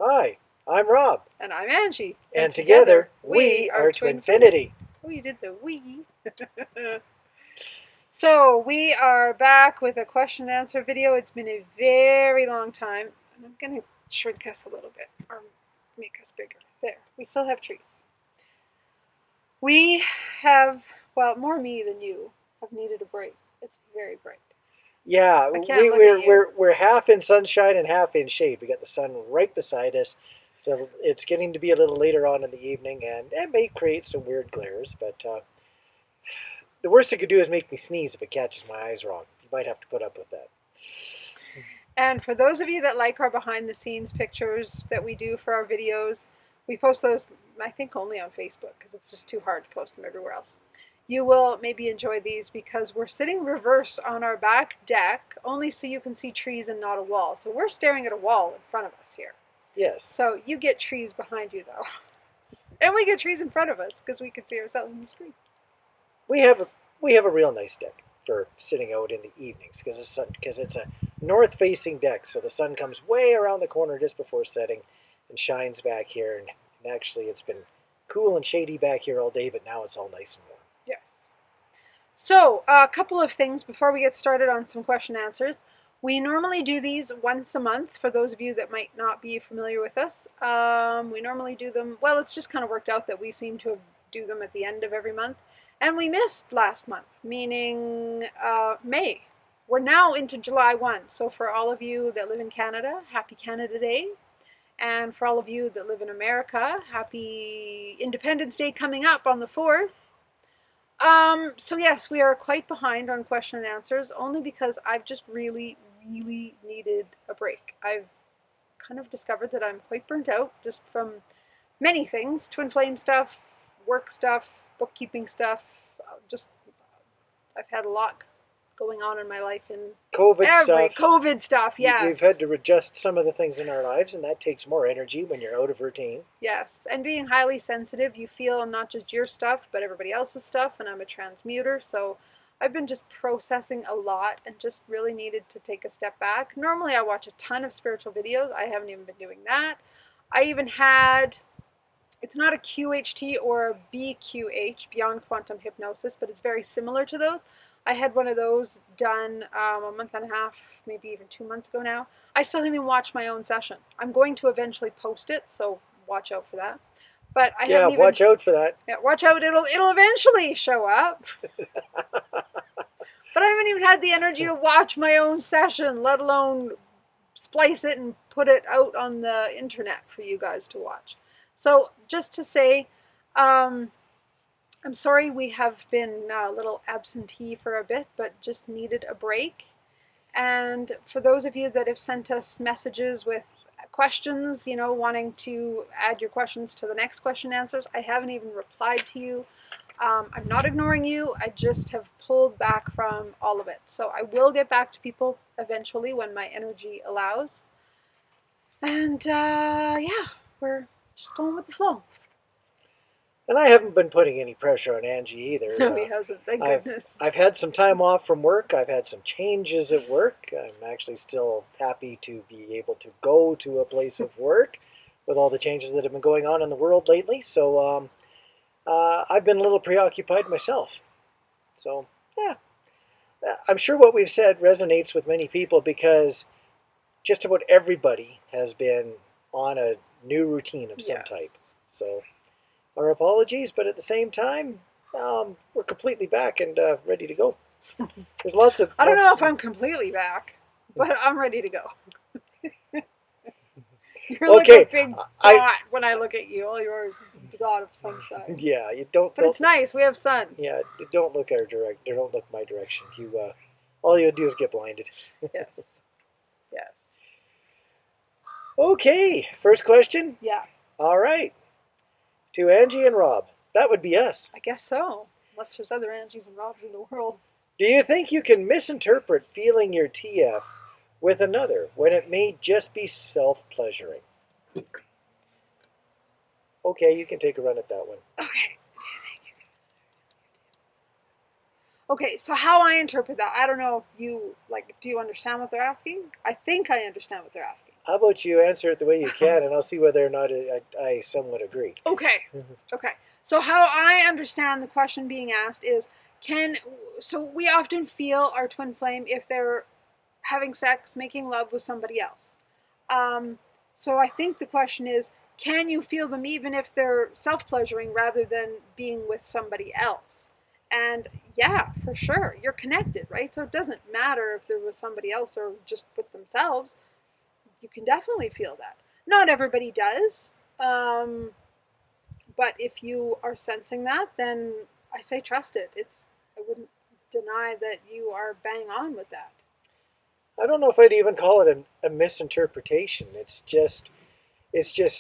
Hi, I'm Rob. And I'm Angie. And together, we are TwinFinity. Oh, you did the we. So, we are back with a question and answer video. It's been a very long time. And I'm going to shrink us a little bit or make us bigger. There. We still have trees. We have, well, more me than you, have needed a break. It's very bright. Yeah, we're half in sunshine and half in shade. We got the sun right beside us. So it's getting to be a little later on in the evening, and it may create some weird glares, but the worst it could do is make me sneeze if it catches my eyes wrong. You might have to put up with that. And for those of you that like our behind the scenes pictures that we do for our videos, we post those, I think, only on Facebook because it's just too hard to post them everywhere else. You will maybe enjoy these because we're sitting reverse on our back deck, only so you can see trees and not a wall. So we're staring at a wall in front of us here. Yes. So you get trees behind you, though. And we get trees in front of us because we can see ourselves in the street. We have a real nice deck for sitting out in the evenings because it's a north-facing deck, so the sun comes way around the corner just before setting and shines back here. And actually, it's been cool and shady back here all day, but now it's all nice and warm. Yes. So, a couple of things before we get started on some question answers. We normally do these once a month for those of you that might not be familiar with us. We normally do them, well, it's just kind of worked out that we seem to do them at the end of every month. And we missed last month, meaning May. We're now into July 1. So for all of you that live in Canada, happy Canada Day. And for all of you that live in America, happy Independence Day coming up on the 4th. So yes, we are quite behind on question and answers, only because I've just really needed a break. I've kind of discovered that I'm quite burnt out just from many things, twin flame stuff, work stuff, bookkeeping stuff. I've had a lot going on in my life in COVID stuff, yes. We've had to adjust some of the things in our lives, and that takes more energy when you're out of routine. Yes, and being highly sensitive, you feel not just your stuff, but everybody else's stuff, and I'm a transmuter, so I've been just processing a lot and just really needed to take a step back. Normally I watch a ton of spiritual videos. I haven't even been doing that. I even had, it's not a QHT or a BQH, Beyond Quantum Hypnosis, but it's very similar to those. I had one of those done a month and a half, maybe even 2 months ago now. I still haven't even watched my own session. I'm going to eventually post it, so watch out for that. But I haven't even, watch out for that. Yeah, watch out. It'll eventually show up. But I haven't even had the energy to watch my own session, let alone splice it and put it out on the internet for you guys to watch. So just to say, I'm sorry we have been a little absentee for a bit, but just needed a break. And for those of you that have sent us messages with questions, you know, wanting to add your questions to the next question answers, I haven't even replied to you. I'm not ignoring you. I just have pulled back from all of it. So I will get back to people eventually when my energy allows. And yeah, we're just going with the flow. And I haven't been putting any pressure on Angie either. No, he hasn't. Thank goodness. I've had some time off from work. I've had some changes at work. I'm actually still happy to be able to go to a place of work with all the changes that have been going on in the world lately. So I've been a little preoccupied myself. So, yeah. I'm sure what we've said resonates with many people because just about everybody has been on a new routine of some type. So, our apologies, but at the same time, we're completely back and ready to go. There's lots of... I don't know if I'm completely back, but I'm ready to go. You're like a big dot when I look at you. All yours is a dot of sunshine. Yeah, you don't... But it's nice. We have sun. Yeah, don't look don't look my direction. All you do is get blinded. Yes. Yes. Okay, first question? Yeah. All right. To Angie and Rob. That would be us. I guess so. Unless there's other Angies and Robs in the world. Do you think you can misinterpret feeling your TF with another when it may just be self-pleasuring? Okay, you can take a run at that one. Okay. Okay, so how I interpret that, I don't know if you, do you understand what they're asking? I think I understand what they're asking. How about you answer it the way you can, and I'll see whether or not I somewhat agree. Okay. Okay. So how I understand the question being asked is, so we often feel our twin flame if they're having sex, making love with somebody else. Um, so I think the question is, can you feel them even if they're self-pleasuring rather than being with somebody else? And yeah, for sure, you're connected, right? So it doesn't matter if they're with somebody else or just with themselves. You can definitely feel that. Not everybody does. Um, but if you are sensing that, then I say trust it. I wouldn't deny that you are bang on with that. I don't know if I'd even call it a misinterpretation. It's just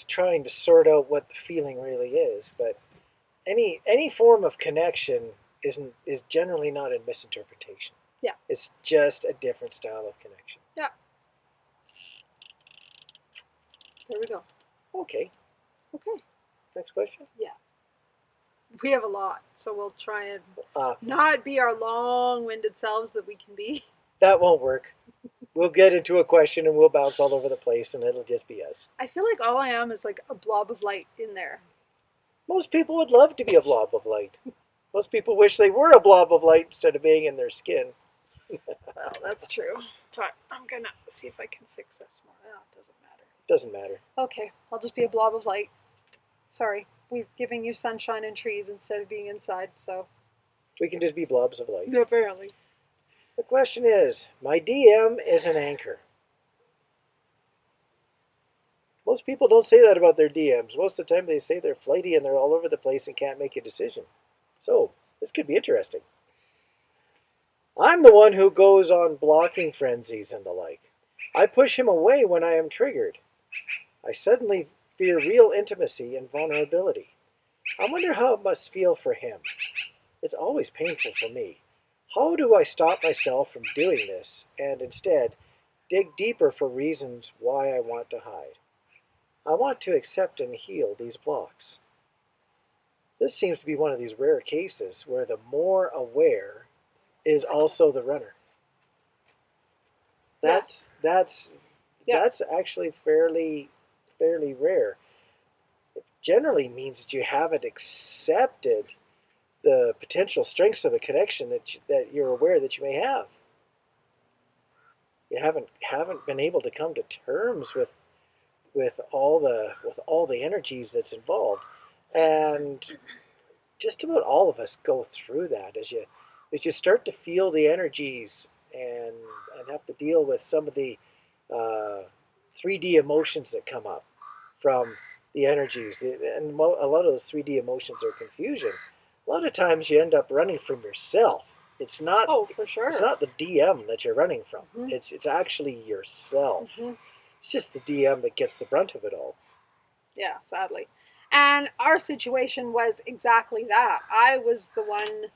trying to sort out what the feeling really is. But any form of connection is generally not a misinterpretation. Yeah. It's just a different style of connection. Yeah. There we go. Okay. Okay. Next question. Yeah. We have a lot, so we'll try and Uh, not be our long-winded selves that we can be. that won't work. We'll get into a question and we'll bounce all over the place, and it'll just be us. I feel like all I am is like a blob of light in there. Most people would love to be a blob of light. Most people wish they were a blob of light instead of being in their skin. Well, that's true. But I'm gonna see if I can fix this more. Oh, it doesn't matter. Doesn't matter. Okay, I'll just be a blob of light. Sorry, we're giving you sunshine and trees instead of being inside, so. We can just be blobs of light. Apparently. The question is, my DM is an anchor. Most people don't say that about their DMs. Most of the time they say they're flighty and they're all over the place and can't make a decision. So, this could be interesting. I'm the one who goes on blocking frenzies and the like. I push him away when I am triggered. I suddenly fear real intimacy and vulnerability. I wonder how it must feel for him. It's always painful for me. How do I stop myself from doing this and instead dig deeper for reasons why I want to hide? I want to accept and heal these blocks. This seems to be one of these rare cases where the more aware is also the runner. That's actually fairly rare. It generally means that you haven't accepted the potential strengths of the connection that you're aware that you may have. You haven't been able to come to terms with all the energies that's involved, and just about all of us go through that as you start to feel the energies and have to deal with some of the 3D emotions that come up from the energies, and a lot of those 3D emotions are confusion. A lot of times you end up running from yourself. It's not. Oh, for sure. It's not the DM that you're running from. Mm-hmm. It's actually yourself. Mm-hmm. It's just the DM that gets the brunt of it all. Yeah, sadly. And our situation was exactly that. I was the one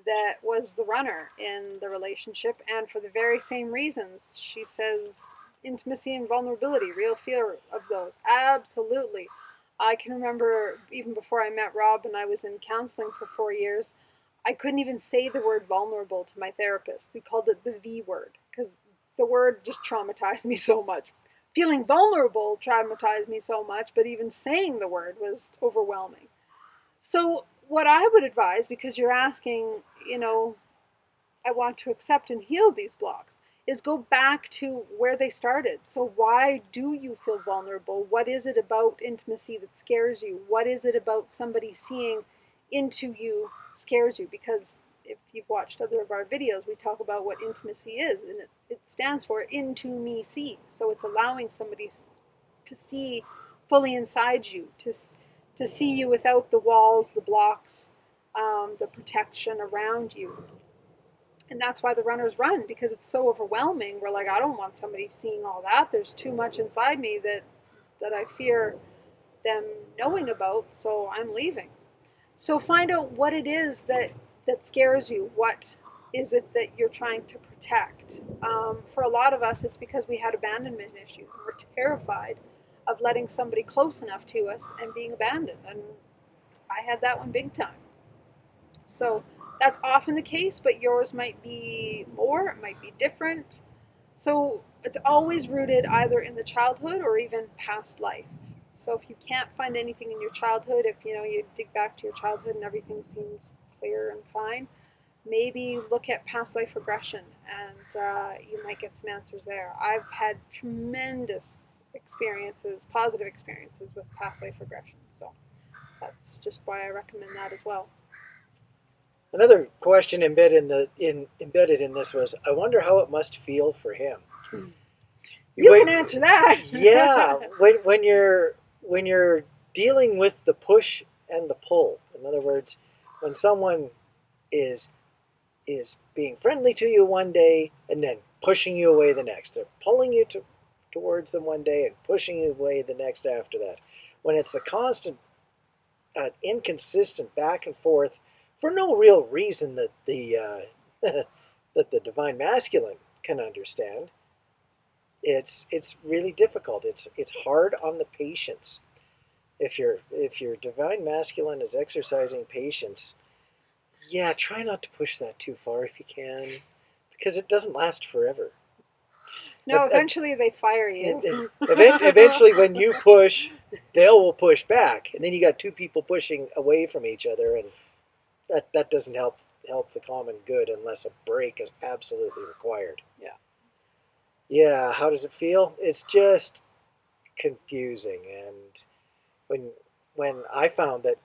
that was the runner in the relationship, and for the very same reasons. She says intimacy and vulnerability, real fear of those. Absolutely. I can remember even before I met Rob and I was in counseling for 4 years, I couldn't even say the word vulnerable to my therapist. We called it the V word because the word just traumatized me so much. Feeling vulnerable traumatized me so much, but even saying the word was overwhelming. So what I would advise, because you're asking, I want to accept and heal these blocks, is go back to where they started. So why do you feel vulnerable? What is it about intimacy that scares you? What is it about somebody seeing into you scares you? Because if you've watched other of our videos, we talk about what intimacy is, and it stands for into me see. So it's allowing somebody to see fully inside you, to see you without the walls, the blocks, the protection around you. And that's why the runners run, because it's so overwhelming. We're like, I don't want somebody seeing all that. There's too much inside me that I fear them knowing about, so I'm leaving. So find out what it is that scares you. What is it that you're trying to protect? For a lot of us, it's because we had abandonment issues. We're terrified of letting somebody close enough to us and being abandoned. And I had that one big time. So that's often the case, but yours might be more, it might be different. So it's always rooted either in the childhood or even past life. So if you can't find anything in your childhood, if you dig back to your childhood and everything seems clear and fine, maybe look at past life regression, and you might get some answers there. I've had tremendous experiences, positive experiences with past life regression, so that's just why I recommend that as well. Another question embedded in this was, I wonder how it must feel for him. You can answer that. Yeah, when you're dealing with the push and the pull. In other words, when someone is being friendly to you one day and then pushing you away the next. They're pulling you towards them one day and pushing you away the next after that. When it's a constant, inconsistent back and forth for no real reason that the that the divine masculine can understand, it's really difficult. It's hard on the patience. If your divine masculine is exercising patience, yeah, try not to push that too far if you can, because it doesn't last forever. No, eventually they fire you. Eventually, when you push, will push back, and then you got two people pushing away from each other, and that doesn't help the common good unless a break is absolutely required. Yeah. Yeah, how does it feel? It's just confusing, and when I found that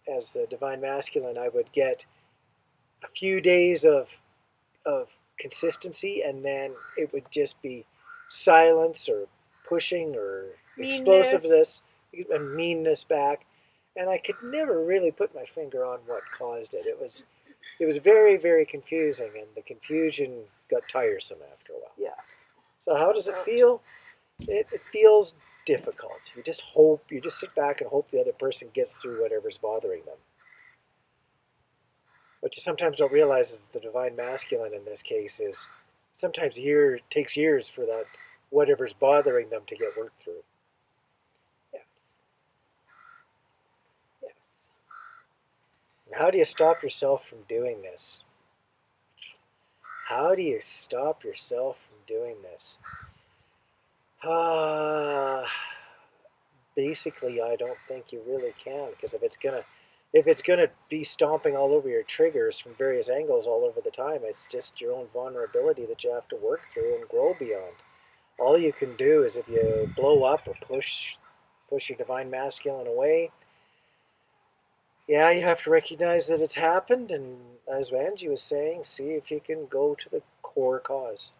as the divine masculine, I would get a few days of consistency, and then it would just be silence or pushing or Meanness. explosiveness and meanness back, and I could never really put my finger on what caused it. It was very, very confusing, and the confusion got tiresome after a while. Yeah. So how does it feel? It feels difficult. You just sit back and hope the other person gets through whatever's bothering them. What you sometimes don't realize is the divine masculine in this case is sometimes takes years for that whatever's bothering them to get worked through. Yes. Yes. And how do you stop yourself from doing this? How do you stop yourself from doing this? Basically, I don't think you really can, because if it's gonna be stomping all over your triggers from various angles all over the time, it's just your own vulnerability that you have to work through and grow beyond. All you can do is if you blow up or push your divine masculine away, yeah, you have to recognize that it's happened, and as Angie was saying, see if you can go to the core cause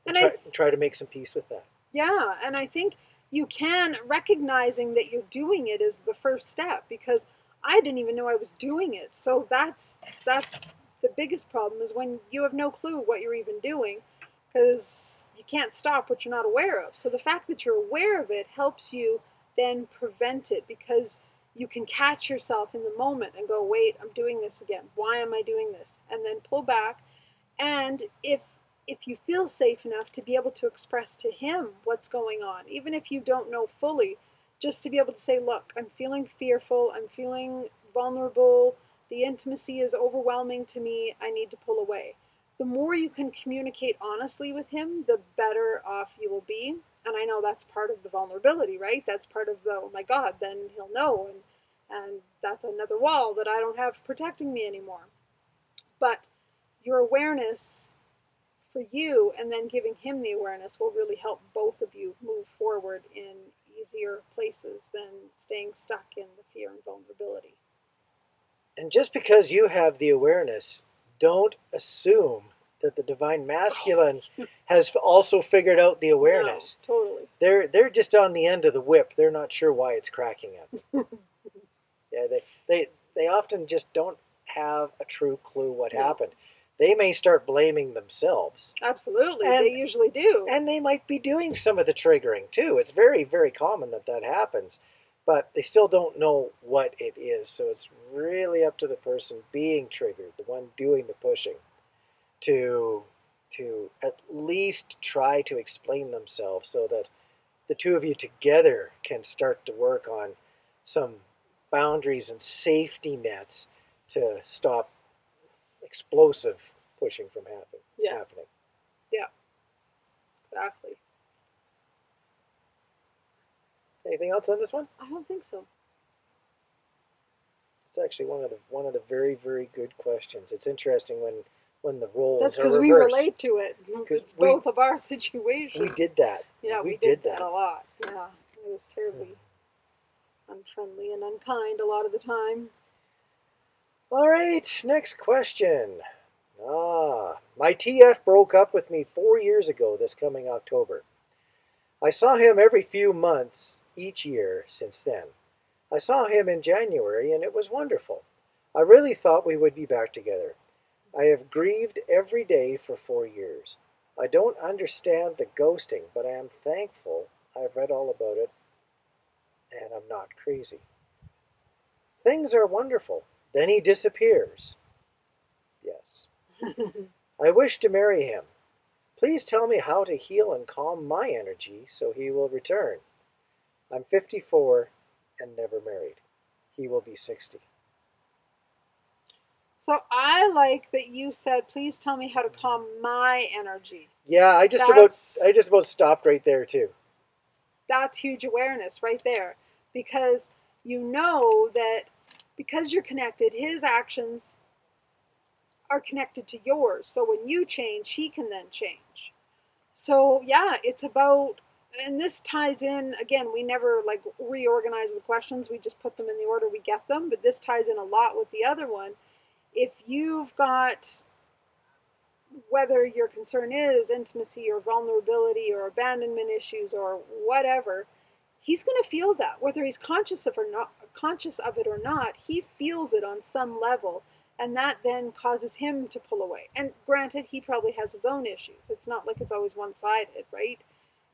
and try to make some peace with that. Yeah, and I think you can, recognizing that you're doing it is the first step, because I didn't even know I was doing it. So that's the biggest problem, is when you have no clue what you're even doing, because you can't stop what you're not aware of. So the fact that you're aware of it helps you then prevent it, because you can catch yourself in the moment and go, wait, I'm doing this again. Why am I doing this? And then pull back. And if you feel safe enough to be able to express to him what's going on, even if you don't know fully, just to be able to say, look, I'm feeling fearful, I'm feeling vulnerable, the intimacy is overwhelming to me, I need to pull away. The more you can communicate honestly with him, the better off you will be. And I know that's part of the vulnerability, right? That's part of the, oh my God, then he'll know. And that's another wall that I don't have protecting me anymore. But your awareness for you, and then giving him the awareness, will really help both of you move forward in easier places than staying stuck in the fear and vulnerability. And just because you have the awareness, don't assume that the divine masculine has also figured out the awareness. No, totally. They're just on the end of the whip. They're not sure why it's cracking up. Yeah, they often just don't have a true clue what happened. They may start blaming themselves. Absolutely, they usually do. And they might be doing some of the triggering too. It's very, very common that happens. But they still don't know what it is. So it's really up to the person being triggered, the one doing the pushing, to at least try to explain themselves so that the two of you together can start to work on some boundaries and safety nets to stop explosive pushing from happening. Yeah. Exactly. Anything else on this one? I don't think so. It's actually one of the very, very good questions. It's interesting when the That's roles are because we reversed. relate to it. 'Cause It's both of our situations. we did that. Yeah, We we did did that a lot. Yeah, it was terribly unfriendly and unkind a lot of the time. All right, next question. My TF broke up with me 4 years ago this coming October. I saw him every few months each year since then. I saw him in January and it was wonderful. I really thought we would be back together. I have grieved every day for 4 years. I don't understand the ghosting, but I am thankful I've read all about it and I'm not crazy. Things are wonderful. Then he disappears. Yes. I wish to marry him. Please tell me how to heal and calm my energy so he will return. I'm 54 and never married. He will be 60. So I like that you said, please tell me how to calm my energy. Yeah, That's I just about stopped right there too. that's huge awareness right there, because you know that because you're connected, his actions are connected to yours. So when you change, he can then change. So yeah, it's about, and this ties in again. We never like reorganize the questions. We just put them in the order we get them. But this ties in a lot with the other one. If you've got, whether your concern is intimacy or vulnerability or abandonment issues or whatever, he's going to feel that whether he's conscious of it or not. He feels it on some level, and that then causes him to pull away. And granted, he probably has his own issues. It's not like it's always one-sided, right?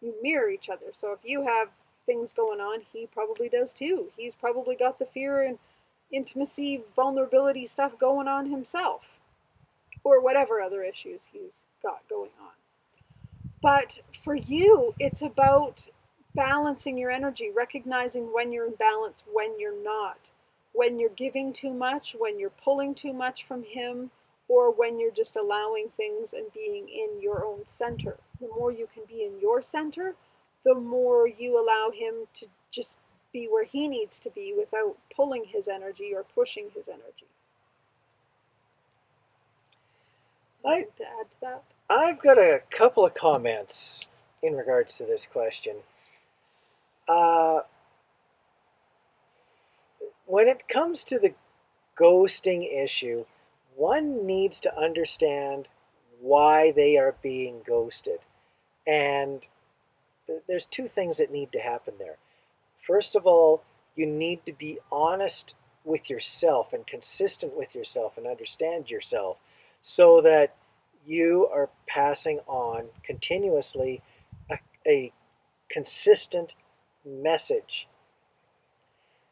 You mirror each other. So if you have things going on, he probably does too. He's probably got the fear and intimacy, vulnerability stuff going on himself, or whatever other issues he's got going on. But for you, it's about balancing your energy, recognizing when you're in balance, when you're not, when you're giving too much, when you're pulling too much from him, or when you're just allowing things and being in your own center. The more you can be in your center, the more you allow him to just be where he needs to be without pulling his energy or pushing his energy. I, To add to that? I've got a couple of comments in regards to this question. Uh, when it comes to the ghosting issue, one needs to understand why they are being ghosted. And there's two things that need to happen there. First of all, you need to be honest with yourself and consistent with yourself and understand yourself so that you are passing on continuously a consistent message.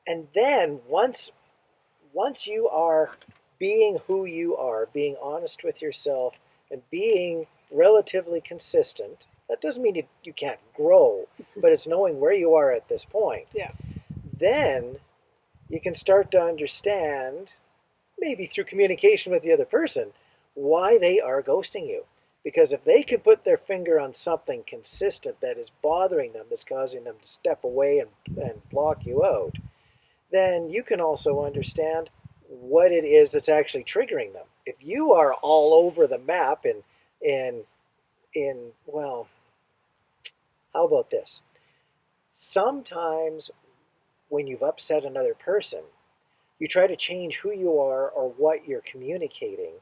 And then once you are being who you are, being honest with yourself and being relatively consistent, that doesn't mean you can't grow, but it's knowing where you are at this point. Yeah. Then you can start to understand, maybe through communication with the other person, why they are ghosting you. Because if they can put their finger on something consistent that is bothering them, that's causing them to step away and block you out, then you can also understand what it is that's actually triggering them. If you are all over the map in well, how about this? Sometimes when you've upset another person, you try to change who you are or what you're communicating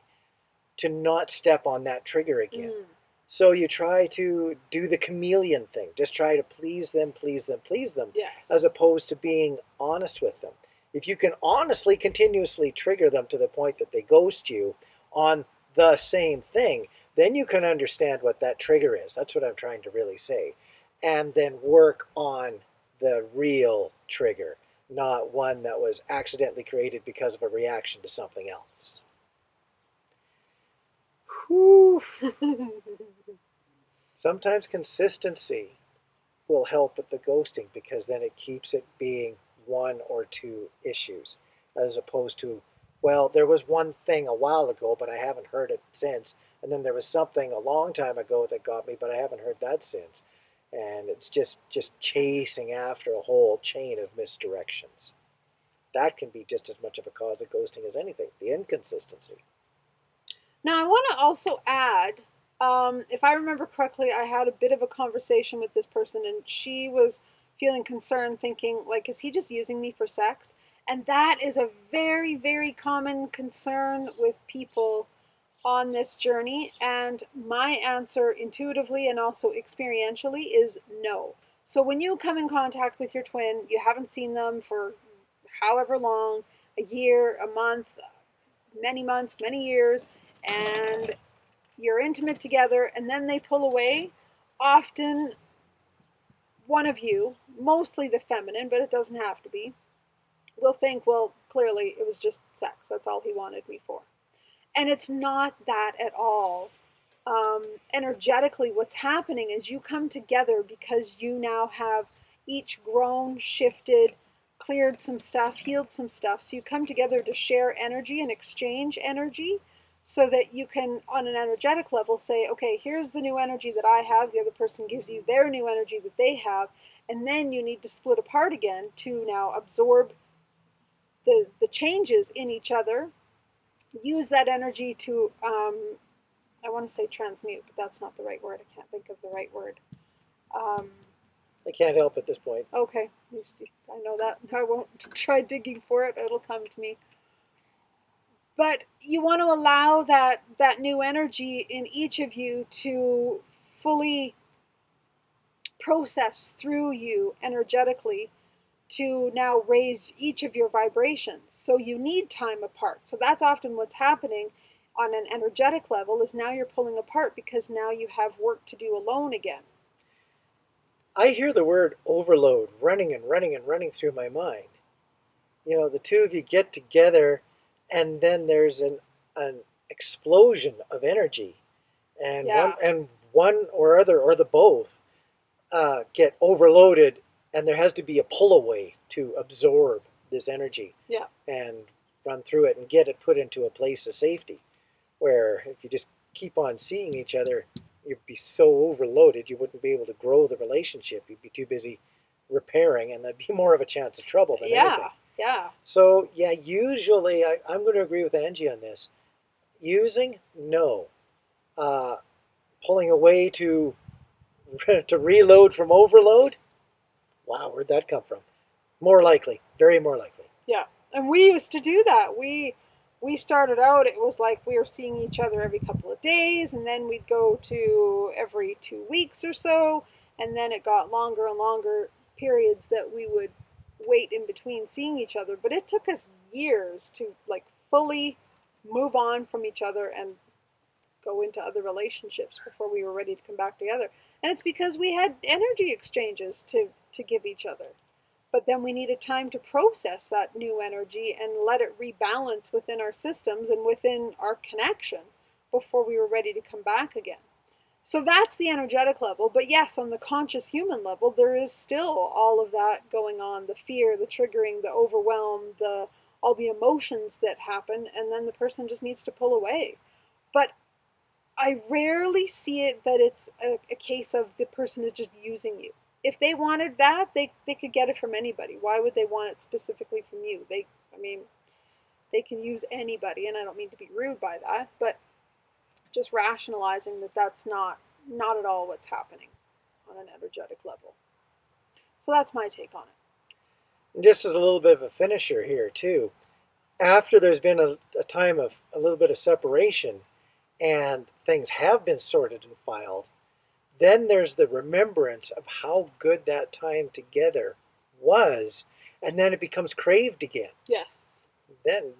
to not step on that trigger again. Mm. So you try to do the chameleon thing, just try to please them, please them, please them, Yes. as opposed to being honest with them. If you can honestly, continuously trigger them to the point that they ghost you on the same thing, then you can understand what that trigger is. That's what I'm trying to really say. And then work on the real trigger, not one that was accidentally created because of a reaction to something else. Whew. Sometimes consistency will help with the ghosting because then it keeps it being one or two issues as opposed to, well, there was one thing a while ago, but I haven't heard it since. And then there was something a long time ago that got me, but I haven't heard that since. And it's just chasing after a whole chain of misdirections. That can be just as much of a cause of ghosting as anything, the inconsistency. Now, I want to also add, if I remember correctly, I had a bit of a conversation with this person, and she was feeling concerned, thinking, like, is he just using me for sex? And that is a very, very common concern with people on this journey. And my answer, intuitively and also experientially, is no. So when you come in contact with your twin, you haven't seen them for however long, a year, a month, months, many years, and you're intimate together, and then they pull away. Often, one of you, mostly the feminine, but it doesn't have to be, will think, well, clearly it was just sex. That's all he wanted me for. And it's not that at all. Energetically, what's happening is you come together because you now have each grown, shifted, cleared some stuff, healed some stuff. So you come together to share energy and exchange energy so that you can, on an energetic level, say, okay, here's the new energy that I have. The other person gives you their new energy that they have. And then you need to split apart again to now absorb the changes in each other, use that energy to I want to say transmute, but that's not the right word. I can't think of the right word. Um, I can't help at this point. okay, I know that. I won't try digging for it. It'll come to me. But you want to allow that new energy in each of you to fully process through you energetically to now raise each of your vibrations. So you need time apart. So that's often what's happening on an energetic level, is now you're pulling apart because now you have work to do alone again. I hear the word overload running and running and running through my mind. You know, the two of you get together, and then there's an explosion of energy, and Yeah. one or other or the both get overloaded, and there has to be a pull away to absorb this energy Yeah. and run through it and get it put into a place of safety. Where if you just keep on seeing each other, you'd be so overloaded you wouldn't be able to grow the relationship. You'd be too busy repairing, and there'd be more of a chance of trouble than anything. Yeah. So yeah, usually I'm going to agree with Angie on this. Using, no. Uh, Pulling away to to reload from overload. Wow, where'd that come from? More likely, very more likely. Yeah. And we used to do that. We started out, it was like we were seeing each other every couple of days, and then we'd go to every 2 weeks or so, and then it got longer and longer periods that we would wait in between seeing each other. But it took us years to like fully move on from each other and go into other relationships before we were ready to come back together. And it's because we had energy exchanges to give each other. But then we needed time to process that new energy and let it rebalance within our systems and within our connection before we were ready to come back again. So that's the energetic level. But yes, on the conscious human level, there is still all of that going on, the fear, the triggering, the overwhelm, the all the emotions that happen, and then the person just needs to pull away. But I rarely see it that it's a case of the person is just using you. If they wanted that, they could get it from anybody. Why would they want it specifically from you? I mean, they can use anybody, and I don't mean to be rude by that, but just rationalizing that that's not at all what's happening on an energetic level. So that's my take on it. And just as a little bit of a finisher here too, after there's been a time of a little bit of separation and things have been sorted and filed, then there's the remembrance of how good that time together was, and then it becomes craved again. Yes. Then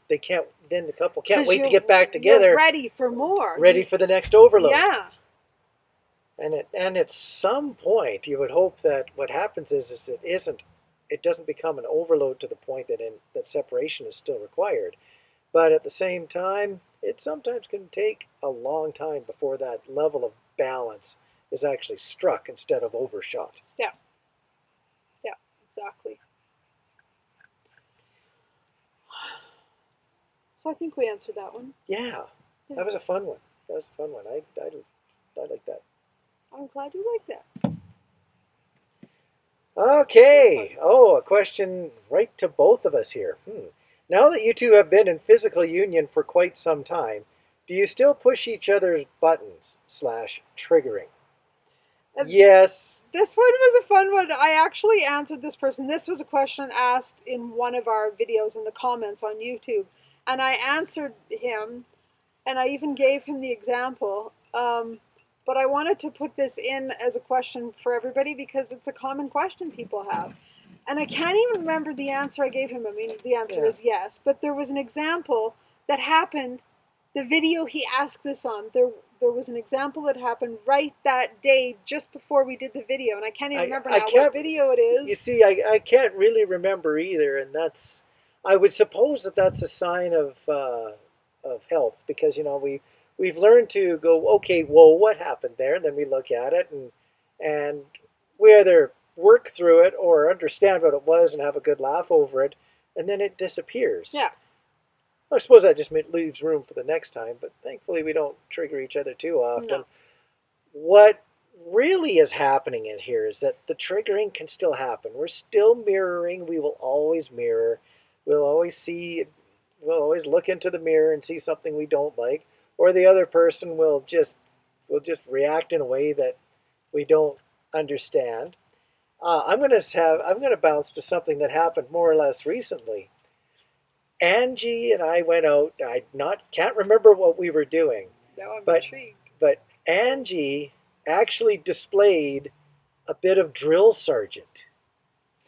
they can't. Then the couple can't 'Cause wait to get back you're together, ready for more. ready for the next overload. Yeah. And at some point, you would hope that what happens is it doesn't become an overload to the point that separation is still required. But at the same time, it sometimes can take a long time before that level of balance is actually struck instead of overshot. Yeah. Yeah. Exactly. So I think we answered that one. Yeah, Yeah. that was a fun one. That was a fun one. I like that. I'm glad you like that. Okay. Oh, a question right to both of us here. Now that you two have been in physical union for quite some time, do you still push each other's buttons slash triggering? Uh, Yes. This one was a fun one. I actually answered this person. This was a question asked in one of our videos in the comments on YouTube. And I answered him, and I even gave him the example. But I wanted to put this in as a question for everybody because it's a common question people have. And I can't even remember the answer I gave him. I mean, the answer Yeah. is yes. But there was an example that happened. The video he asked this on, there was an example that happened right that day, just before we did the video, and I can't even remember I now what can't. video it You is. see, I can't really remember either, and that's. I would suppose that that's a sign of health because we've learned to go, okay, well, what happened there, and then we look at it and we either work through it or understand what it was and have a good laugh over it, and then it disappears. Yeah. I suppose that just leaves room for the next time, but thankfully we don't trigger each other too often. No. What really is happening in here is that the triggering can still happen. We're still mirroring. We will always mirror. We'll always see, we'll always look into the mirror and see something we don't like, or the other person will just react in a way that we don't understand. I'm gonna bounce to something that happened more or less recently. Angie and I went out. I not can't remember what we were doing, Now I'm but intrigued. but Angie actually displayed a bit of drill sergeant.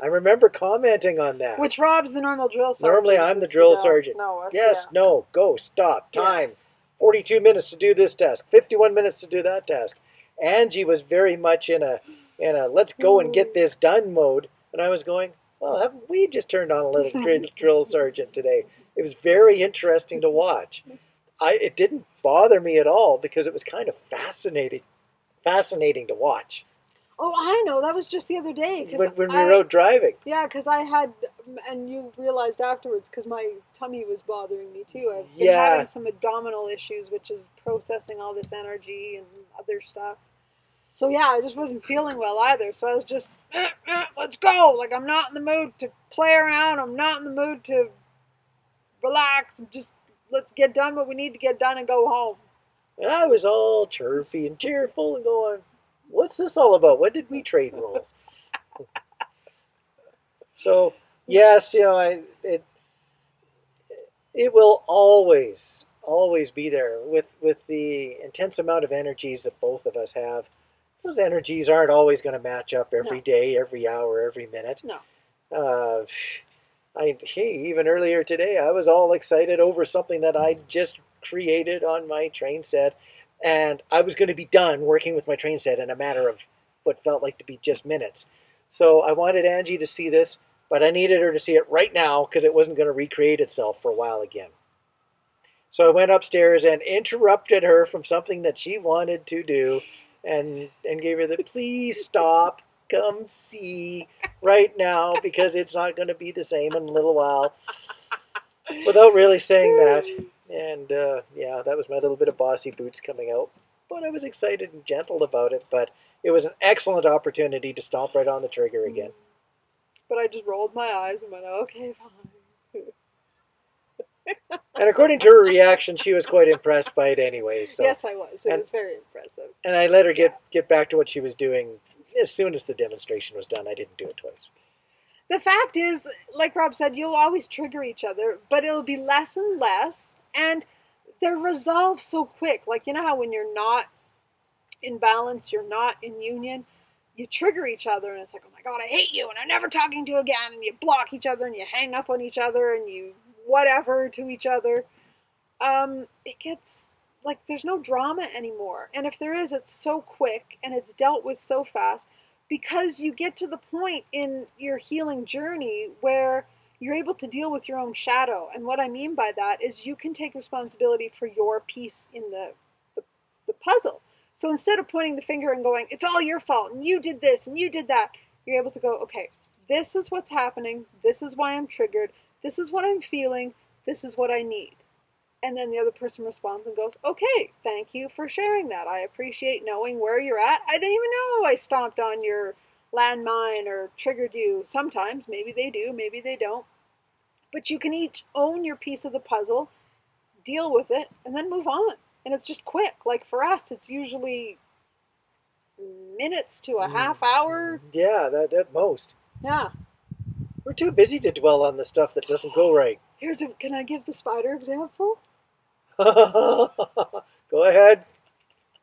I remember commenting on that. Which Rob's the normal drill sergeant. Normally I'm the if you drill don't sergeant. know us, Yes, yeah. no, go, stop, time. Yes. 42 minutes to do this task, 51 minutes to do that task. Angie was very much in a let's go and get this done mode, and I was going, well, haven't we just turned on a little drill sergeant today? It was very interesting to watch. It didn't bother me at all because it was kind of fascinating to watch Oh, I know. That was just the other day. when we were out driving. Yeah, because I had, and you realized afterwards, because my tummy was bothering me too. I've been Yeah. having some abdominal issues, which is processing all this energy and other stuff. So yeah, I just wasn't feeling well either. So I was just, let's go. Like, I'm not in the mood to play around. I'm not in the mood to relax. Just let's get done what we need to get done and go home. And I was all chirpy and cheerful and going, what's this all about? What did we trade roles? So, yes, it will always be there with the intense amount of energies that both of us have. Those energies aren't always going to match up every No. day, every hour, every minute. No. Uh, even earlier today, I was all excited over something that I just created on my train set, and I was going to be done working with my train set in a matter of what felt like to be just minutes. So I wanted Angie to see this, but I needed her to see it right now because it wasn't going to recreate itself for a while again. So I went upstairs and interrupted her from something that she wanted to do, and gave her the please stop, come see right now because it's not going to be the same in a little while, without really saying that. And yeah, that was my little bit of bossy boots coming out. But I was excited and gentle about it. But it was an excellent opportunity to stomp right on the trigger again. But I just rolled my eyes and went, okay, fine. And according to her reaction, she was quite impressed by it anyway. So, Yes, I was. It was very impressive. and I let her get back to what she was doing as soon as the demonstration was done. I didn't do it twice. The fact is, like Rob said, you'll always trigger each other, but it'll be less and less, and they're resolved so quick. Like, you know how when you're not in balance, you're not in union, you trigger each other, and it's like, oh my God, I hate you, and I'm never talking to you again, and you block each other, and you hang up on each other, and you whatever to each other. It gets like there's no drama anymore, and if there is, it's so quick and it's dealt with so fast because you get to the point in your healing journey where you're able to deal with your own shadow. And what I mean by that is you can take responsibility for your piece in the puzzle. So instead of pointing the finger and going, it's all your fault, and you did this, and you did that, you're able to go, okay, this is what's happening, this is why I'm triggered, this is what I'm feeling, this is what I need. And then the other person responds and goes, okay, thank you for sharing that. I appreciate knowing where you're at. I didn't even know I stomped on your landmine or triggered you. Sometimes, maybe they do, maybe they don't. But you can each own your piece of the puzzle, deal with it, and then move on. And it's just quick. Like for us, it's usually minutes to a half hour. Yeah, that at most. Yeah. We're too busy to dwell on the stuff that doesn't go right. Can I give the spider example? Go ahead.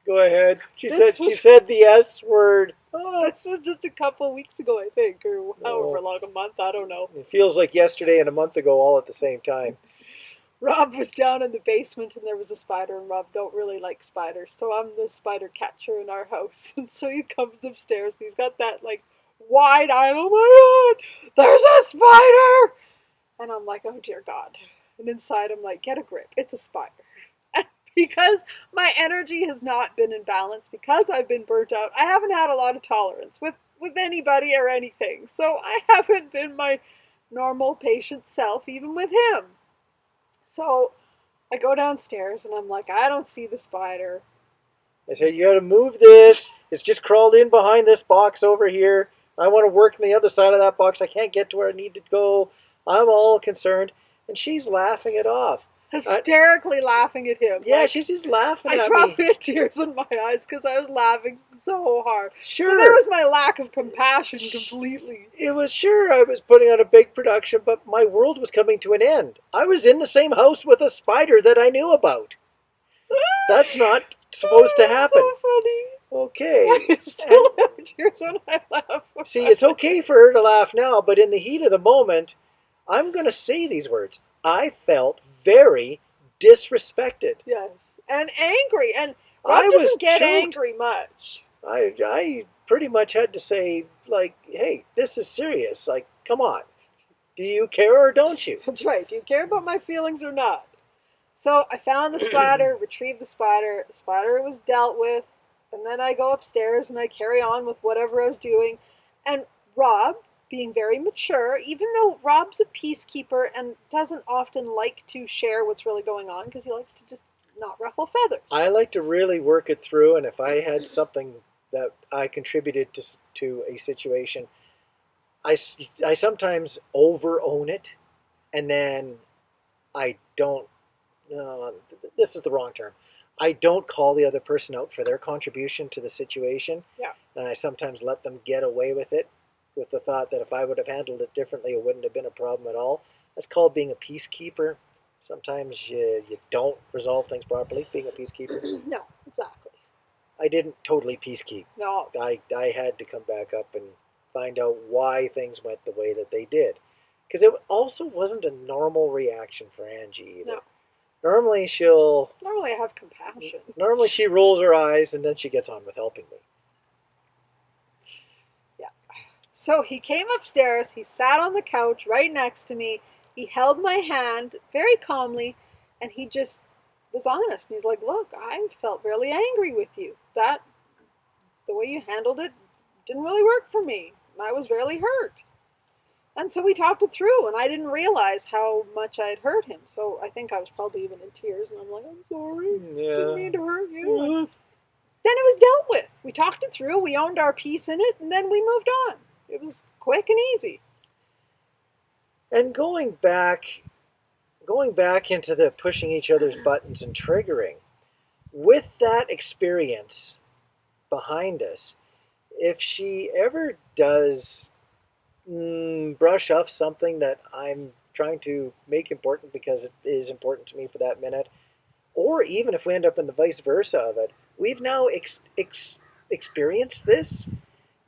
Go ahead. She This she was said the S word. Oh. this was just a couple weeks ago, I think, or however long, a month, I don't know. It feels like yesterday and a month ago all at the same time. Rob was down in the basement and there was a spider, and Rob don't really like spiders, so I'm the spider catcher in our house. And so he comes upstairs and he's got that like wide eye, oh my god, there's a spider! And I'm like, oh dear God. And inside I'm like, get a grip, it's a spider. And because my energy has not been in balance, because I've been burnt out, I haven't had a lot of tolerance with anybody or anything. So I haven't been my normal patient self, even with him. So I go downstairs and I'm like, I don't see the spider. I said, you gotta move this. It's just crawled in behind this box over here. I want to work on the other side of that box. I can't get to where I need to go. I'm all concerned. And she's laughing it off. Hysterically laughing at him. Yeah, like, she's just laughing at I me. probably had tears in my eyes because I was laughing so hard. Sure. So there was my lack of compassion completely. It was sure I was putting on a big production, but my world was coming to an end. I was in the same house with a spider that I knew about. That's not supposed to happen. So funny. Okay. I still have tears when I laugh. See, it's okay for her to laugh now, but in the heat of the moment, I'm going to say these words. I felt very disrespected. Yes, and angry. And Rob doesn't get angry much. I pretty much had to say, like, hey, this is serious. Like, come on. Do you care or don't you? That's right. Do you care about my feelings or not? So I found the spider, retrieved the spider. The spider was dealt with. And then I go upstairs and I carry on with whatever I was doing. And Rob, being very mature, even though Rob's a peacekeeper and doesn't often like to share what's really going on because he likes to just not ruffle feathers. I like to really work it through, and if I had something that I contributed to a situation, I sometimes over-own it, and then I don't, this is the wrong term, I don't call the other person out for their contribution to the situation. Yeah. And I sometimes let them get away with it with the thought that if I would have handled it differently, it wouldn't have been a problem at all. That's called being a peacekeeper. Sometimes you don't resolve things properly, being a peacekeeper. No, exactly. I didn't totally peacekeep. No. I had to come back up and find out why things went the way that they did. Because it also wasn't a normal reaction for Angie either. No. Normally I have compassion. Normally she rolls her eyes and then she gets on with helping me. Yeah. So he came upstairs, he sat on the couch right next to me, he held my hand very calmly, and he just was honest. And he's like, look, I felt really angry with you. The way you handled it didn't really work for me. And I was really hurt. And so we talked it through, and I didn't realize how much I had hurt him. So I think I was probably even in tears, and I'm like, I'm sorry. Yeah. Didn't mean to hurt you. Then it was dealt with. We talked it through, we owned our piece in it, and then we moved on. It was quick and easy. And going back into the pushing each other's buttons and triggering, with that experience behind us, if she ever does brush off something that I'm trying to make important because it is important to me for that minute, or even if we end up in the vice versa of it, we've now experienced this,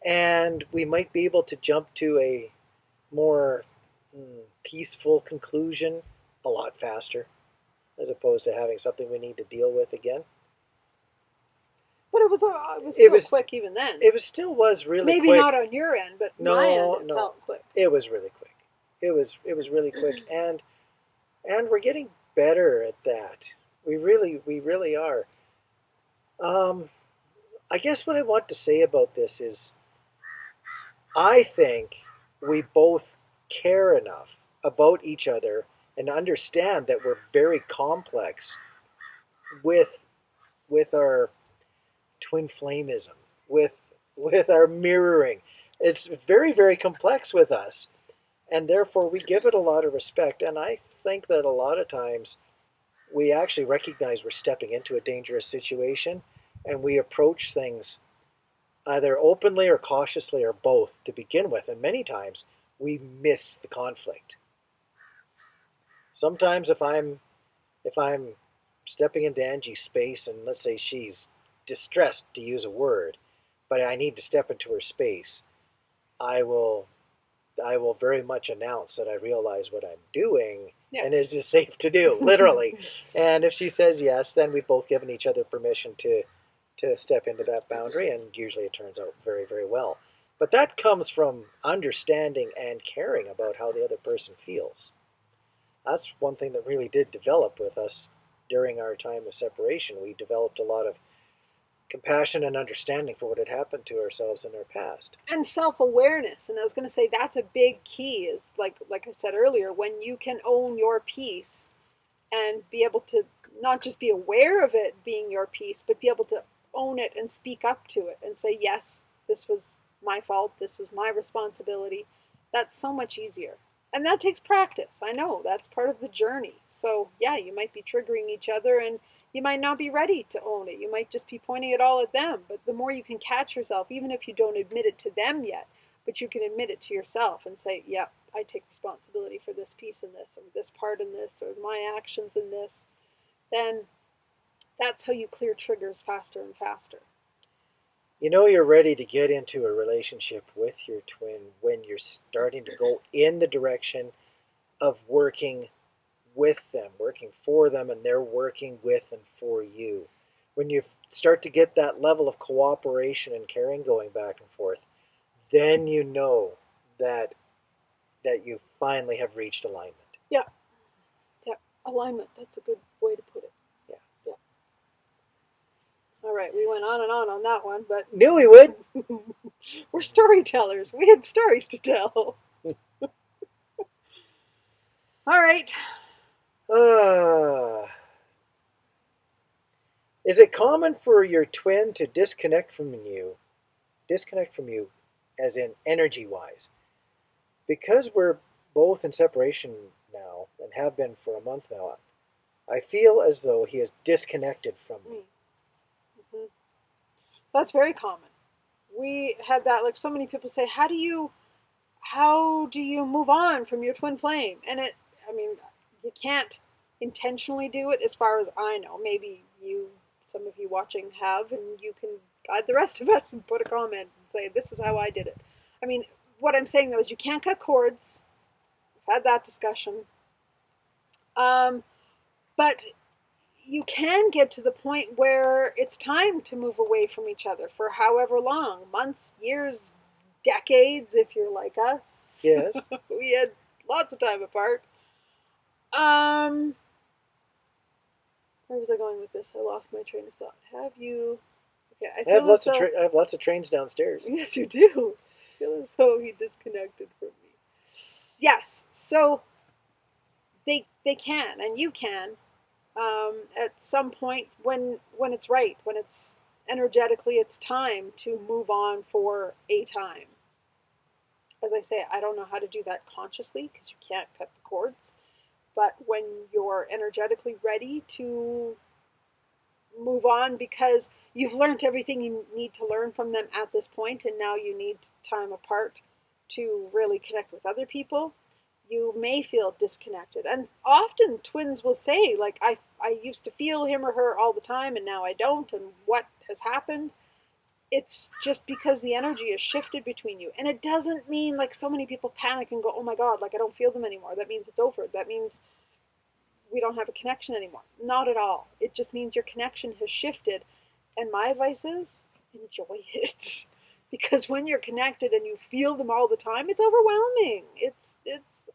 and we might be able to jump to a more peaceful conclusion a lot faster, as opposed to having something we need to deal with again. But it was still quick even then. It was really maybe quick. Not on your end, but my end it felt quick. It was really quick. It was really quick, and we're getting better at that. We really are. I guess what I want to say about this is, I think we both care enough about each other and understand that we're very complex with our twin flameism, with our mirroring. It's very, very complex with us, and therefore we give it a lot of respect. And I think that a lot of times we actually recognize we're stepping into a dangerous situation, and we approach things either openly or cautiously or both to begin with. And many times we miss the conflict. Sometimes if I'm stepping into Angie's space and let's say she's distressed, to use a word, but I need to step into her space, I will very much announce that I realize what I'm doing, Yeah. and is this safe to do, literally. And if she says yes, then we've both given each other permission to step into that boundary, and usually it turns out very, very well. But that comes from understanding and caring about how the other person feels. That's one thing that really did develop with us during our time of separation. We developed a lot of compassion and understanding for what had happened to ourselves in our past. And self-awareness. And I was going to say that's a big key, is like I said earlier, when you can own your piece and be able to not just be aware of it being your piece, but be able to own it and speak up to it and say, yes, this was my fault, this was my responsibility. That's so much easier. And that takes practice. I know that's part of the journey. So yeah, you might be triggering each other, and you might not be ready to own it. You might just be pointing it all at them. But the more you can catch yourself, even if you don't admit it to them yet, but you can admit it to yourself and say, yeah, I take responsibility for this piece in this, or this part in this, or my actions in this, then that's how you clear triggers faster and faster. You know you're ready to get into a relationship with your twin when you're starting to go in the direction of working with them, working for them, and they're working with and for you. When you start to get that level of cooperation and caring going back and forth, then you know that you finally have reached alignment. Yeah. Yeah. Alignment. That's a good way to put it. Yeah. Yeah. All right. We went on that one, but Knew we would. we're storytellers. We had stories to tell. All right. Is it common for your twin to disconnect from you? Disconnect from you, as in energy wise? Because we're both in separation now and have been for a month now, I feel as though he is disconnected from me. Mm-hmm. That's very common. We had that, like so many people say, how do you move on from your twin flame? And I mean, you can't intentionally do it as far as I know. Maybe some of you watching have, and you can guide the rest of us and put a comment and say, this is how I did it. I mean, what I'm saying though is you can't cut cords. We've had that discussion. But you can get to the point where it's time to move away from each other for however long, months, years, decades, if you're like us. Yes. We had lots of time apart. Where was I going with this? I lost my train of thought. Have you? Okay, I have lots of trains downstairs. Yes, you do. I feel as though he disconnected from me. Yes, so they can, and you can, at some point when it's right, when it's energetically, it's time to move on for a time. As I say, I don't know how to do that consciously because you can't cut the cords. But when you're energetically ready to move on because you've learned everything you need to learn from them at this point, and now you need time apart to really connect with other people, you may feel disconnected. And often twins will say, like, I used to feel him or her all the time, and now I don't, and what has happened? It's just because the energy has shifted between you. And it doesn't mean, like, so many people panic and go, oh my God, like, I don't feel them anymore. That means it's over. That means we don't have a connection anymore. Not at all. It just means your connection has shifted. And my advice is enjoy it. Because when you're connected and you feel them all the time, it's overwhelming. It's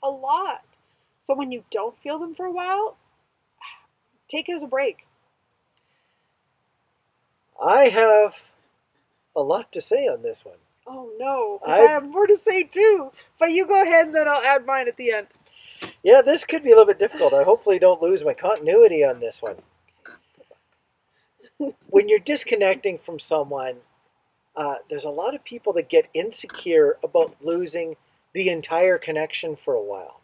a lot. So when you don't feel them for a while, take it as a break. I have a lot to say on this one. Oh no, because I have more to say too. But you go ahead and then I'll add mine at the end. Yeah, this could be a little bit difficult. I hopefully don't lose my continuity on this one. When you're disconnecting from someone, there's a lot of people that get insecure about losing the entire connection for a while.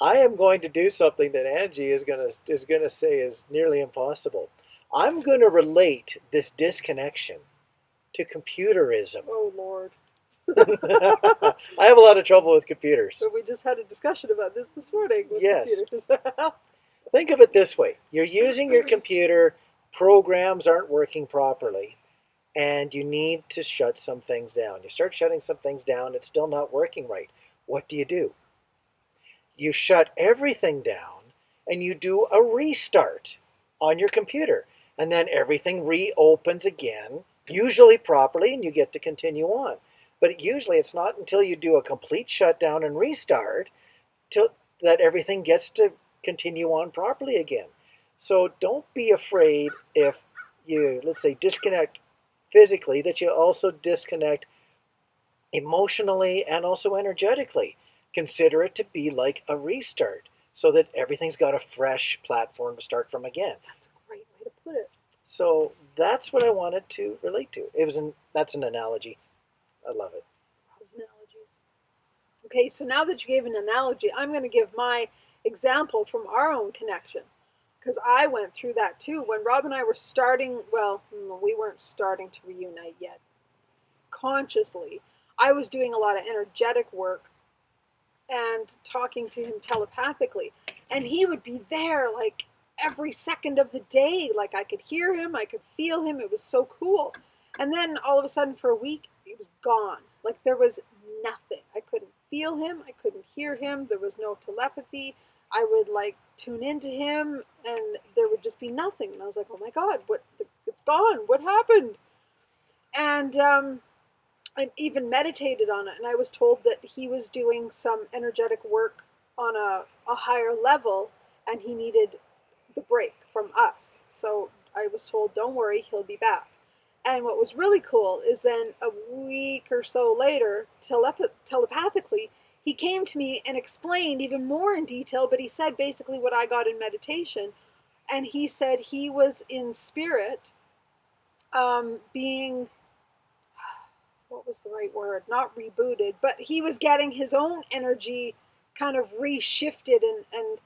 I am going to do something that Angie is gonna say is nearly impossible. I'm going to relate this disconnection to computerism. Oh, Lord. I have a lot of trouble with computers. So we just had a discussion about this morning with Yes. computers. Think of it this way. You're using your computer, programs aren't working properly, and you need to shut some things down. You start shutting some things down, it's still not working right. What do? You shut everything down and you do a restart on your computer. And then everything reopens again, usually properly, and you get to continue on. But usually it's not until you do a complete shutdown and restart that everything gets to continue on properly again. So don't be afraid if you, let's say, disconnect physically, that you also disconnect emotionally and also energetically. Consider it to be like a restart so that everything's got a fresh platform to start from again. That's a great way to put it. So that's what I wanted to relate to. That's an analogy. I love it. Those analogies. Okay, so now that you gave an analogy, I'm going to give my example from our own connection. Because I went through that too. When Rob and I were starting, well, we weren't starting to reunite yet. Consciously, I was doing a lot of energetic work and talking to him telepathically. And he would be there like every second of the day. Like I could hear him, I could feel him. It was so cool. And then all of a sudden for a week, he was gone. Like there was nothing. I couldn't feel him, I couldn't hear him. There was no telepathy. I would like tune into him and there would just be nothing. And I was like, oh my God, it's gone. What happened? And I even meditated on it, and I was told that he was doing some energetic work on a higher level, and he needed the break from us. So I was told, don't worry, he'll be back. And what was really cool is then a week or so later, telepathically, he came to me and explained even more in detail, but he said basically what I got in meditation. And he said he was in spirit being, what was the right word? Not rebooted, but he was getting his own energy kind of reshifted and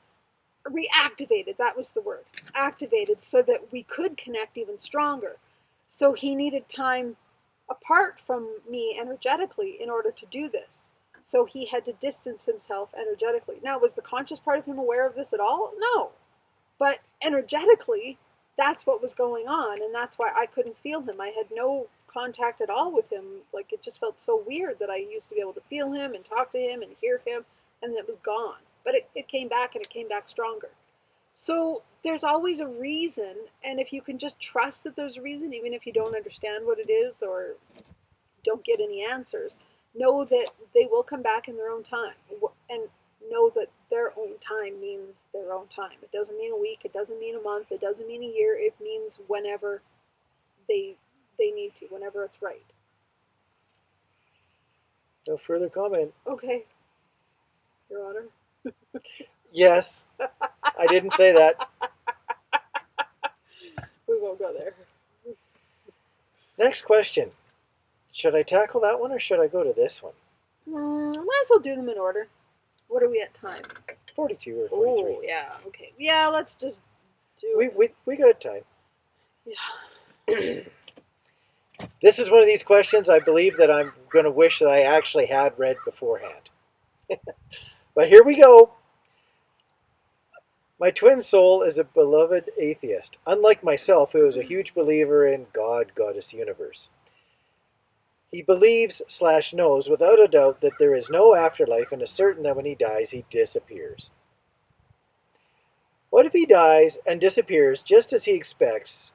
reactivated. That was the word. Activated so that we could connect even stronger. So he needed time apart from me energetically in order to do this. So he had to distance himself energetically. Now, was the conscious part of him aware of this at all? No. But energetically, that's what was going on, and that's why I couldn't feel him. I had no contact at all with him. Like, it just felt so weird that I used to be able to feel him and talk to him and hear him, and it was gone. But it came back, and it came back stronger. So there's always a reason, and if you can just trust that there's a reason, even if you don't understand what it is or don't get any answers, know that they will come back in their own time. And know that their own time means their own time. It doesn't mean a week, it doesn't mean a month, it doesn't mean a year, it means whenever they need to, whenever it's right. No further comment. Okay. Your Honor. Yes. I didn't say that. We won't go there. Next question. Should I tackle that one or should I go to this one? Might as well do them in order. What are we at time? 42 or 43. Oh, yeah, okay. Yeah, let's just do it. We got time. Yeah. This is one of these questions I believe that I'm going to wish that I actually had read beforehand. But here we go. My twin soul is a beloved atheist, unlike myself, who is a huge believer in God, Goddess, Universe. He believes/knows without a doubt that there is no afterlife and is certain that when he dies, he disappears. What if he dies and disappears just as he expects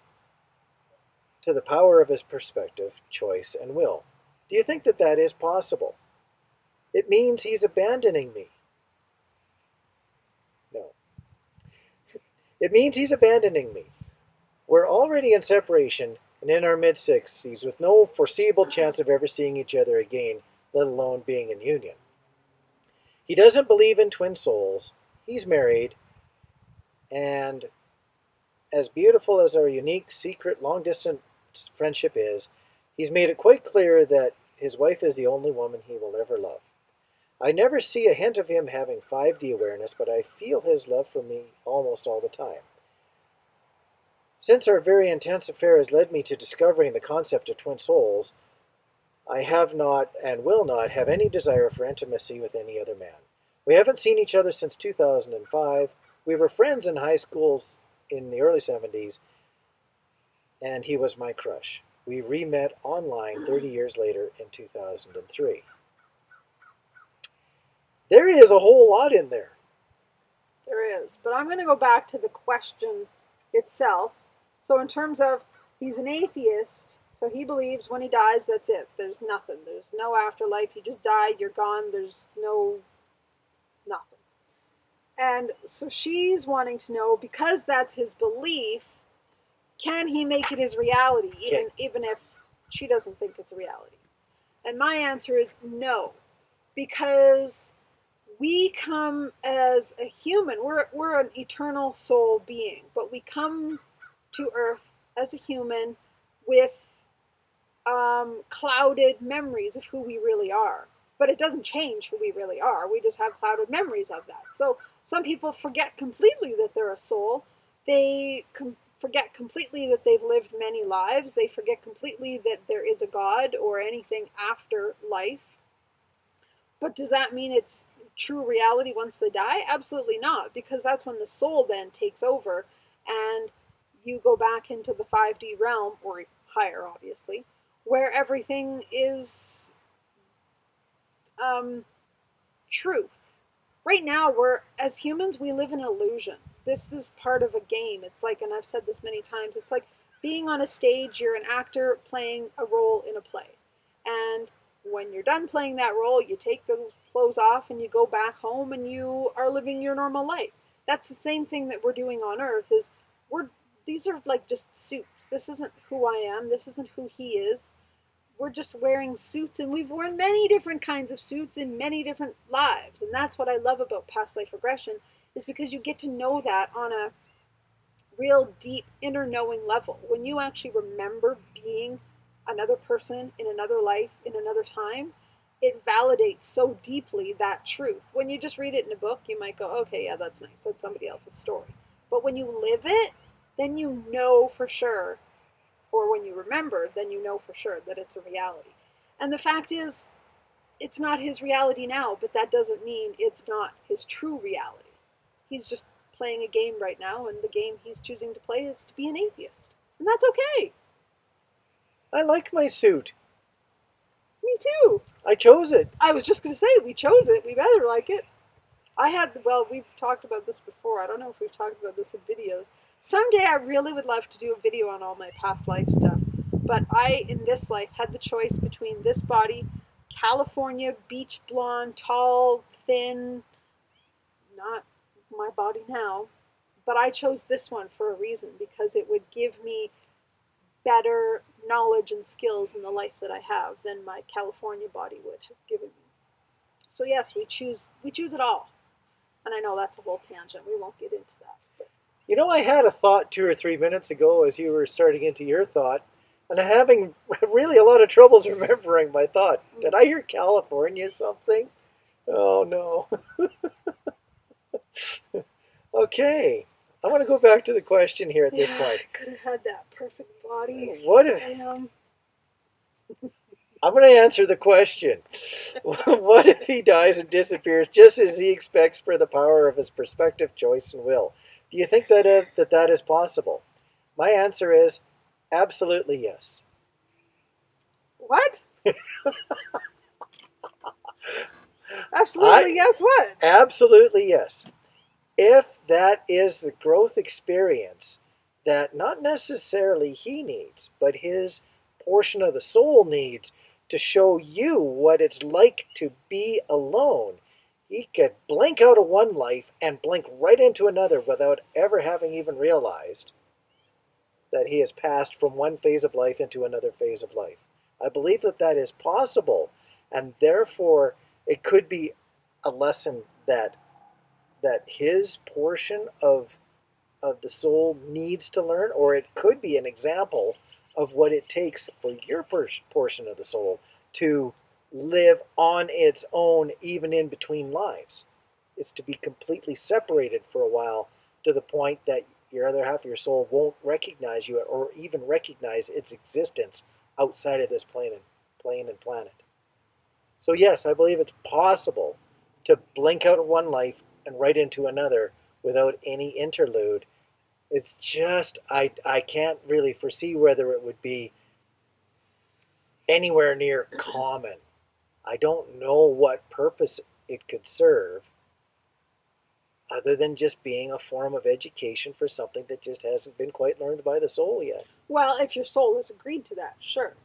to the power of his perspective, choice, and will? Do you think that that is possible? It means he's abandoning me. No. It means he's abandoning me. We're already in separation and in our mid-60s with no foreseeable chance of ever seeing each other again, let alone being in union. He doesn't believe in twin souls. He's married, and as beautiful as our unique, secret, long distance friendship is, he's made it quite clear that his wife is the only woman he will ever love. I never see a hint of him having 5D awareness, but I feel his love for me almost all the time. Since our very intense affair has led me to discovering the concept of twin souls, I have not and will not have any desire for intimacy with any other man. We haven't seen each other since 2005. We were friends in high schools in the early 70s, and he was my crush. We re-met online 30 years later in 2003. There is a whole lot in there. There is. But I'm going to go back to the question itself. So in terms of, he's an atheist, so he believes when he dies, that's it. There's nothing. There's no afterlife. You just die, you're gone. There's no nothing. And so she's wanting to know, because that's his belief, can he make it his reality, even if she doesn't think it's a reality? And my answer is no, because we come as a human. We're an eternal soul being, but we come to Earth as a human with clouded memories of who we really are. But it doesn't change who we really are. We just have clouded memories of that. So some people forget completely that they're a soul. They forget completely that they've lived many lives. They forget completely that there is a God or anything after life. But does that mean it's true reality once they die? Absolutely not, because that's when the soul then takes over and you go back into the 5D realm, or higher obviously, where everything is truth. Right now, as humans, we live in illusion. This is part of a game. It's like, and I've said this many times, it's like being on a stage. You're an actor playing a role in a play. And when you're done playing that role, you take the clothes off and you go back home and you are living your normal life. That's the same thing that we're doing on Earth. These are like just suits. This isn't who I am. This isn't who he is. We're just wearing suits, and we've worn many different kinds of suits in many different lives. And that's what I love about past life regression, is because you get to know that on a real deep inner knowing level. When you actually remember being another person in another life, in another time, it validates so deeply that truth. When you just read it in a book, you might go, okay, yeah, that's nice. That's somebody else's story. But when you live it, then you know for sure, or when you remember, then you know for sure that it's a reality. And the fact is, it's not his reality now, but that doesn't mean it's not his true reality. He's just playing a game right now, and the game he's choosing to play is to be an atheist. And that's okay. I like my suit. Me too. I chose it. I was just going to say, we chose it. We better like it. We've talked about this before. I don't know if we've talked about this in videos. Someday I really would love to do a video on all my past life stuff. But I, in this life, had the choice between this body, California, beach blonde, tall, thin, not my body now. But I chose this one for a reason, because it would give me better knowledge and skills in the life that I have than my California body would have given me. So yes, we choose it all. And I know that's a whole tangent. We won't get into that. You know, I had a thought 2 or 3 minutes ago as you were starting into your thought, and I'm having really a lot of troubles remembering my thought. Did I hear California something? Oh, no. Okay. I want to go back to the question here at this point. I could have had that perfect body. What if... I'm going to answer the question. What if he dies and disappears just as he expects for the power of his perspective, choice, and will? Do you think that is possible? My answer is absolutely yes. What? Absolutely yes what? Absolutely yes. If that is the growth experience that not necessarily he needs, but his portion of the soul needs to show you what it's like to be alone, he could blink out of one life and blink right into another without ever having even realized that he has passed from one phase of life into another phase of life. I believe that is possible, and therefore it could be a lesson that his portion of the soul needs to learn, or it could be an example of what it takes for your portion of the soul to live on its own, even in between lives. It's to be completely separated for a while to the point that your other half of your soul won't recognize you or even recognize its existence outside of this plane and planet. So yes, I believe it's possible to blink out of one life and right into another without any interlude. It's just I can't really foresee whether it would be anywhere near common. I don't know what purpose it could serve other than just being a form of education for something that just hasn't been quite learned by the soul yet. Well, if your soul has agreed to that, sure.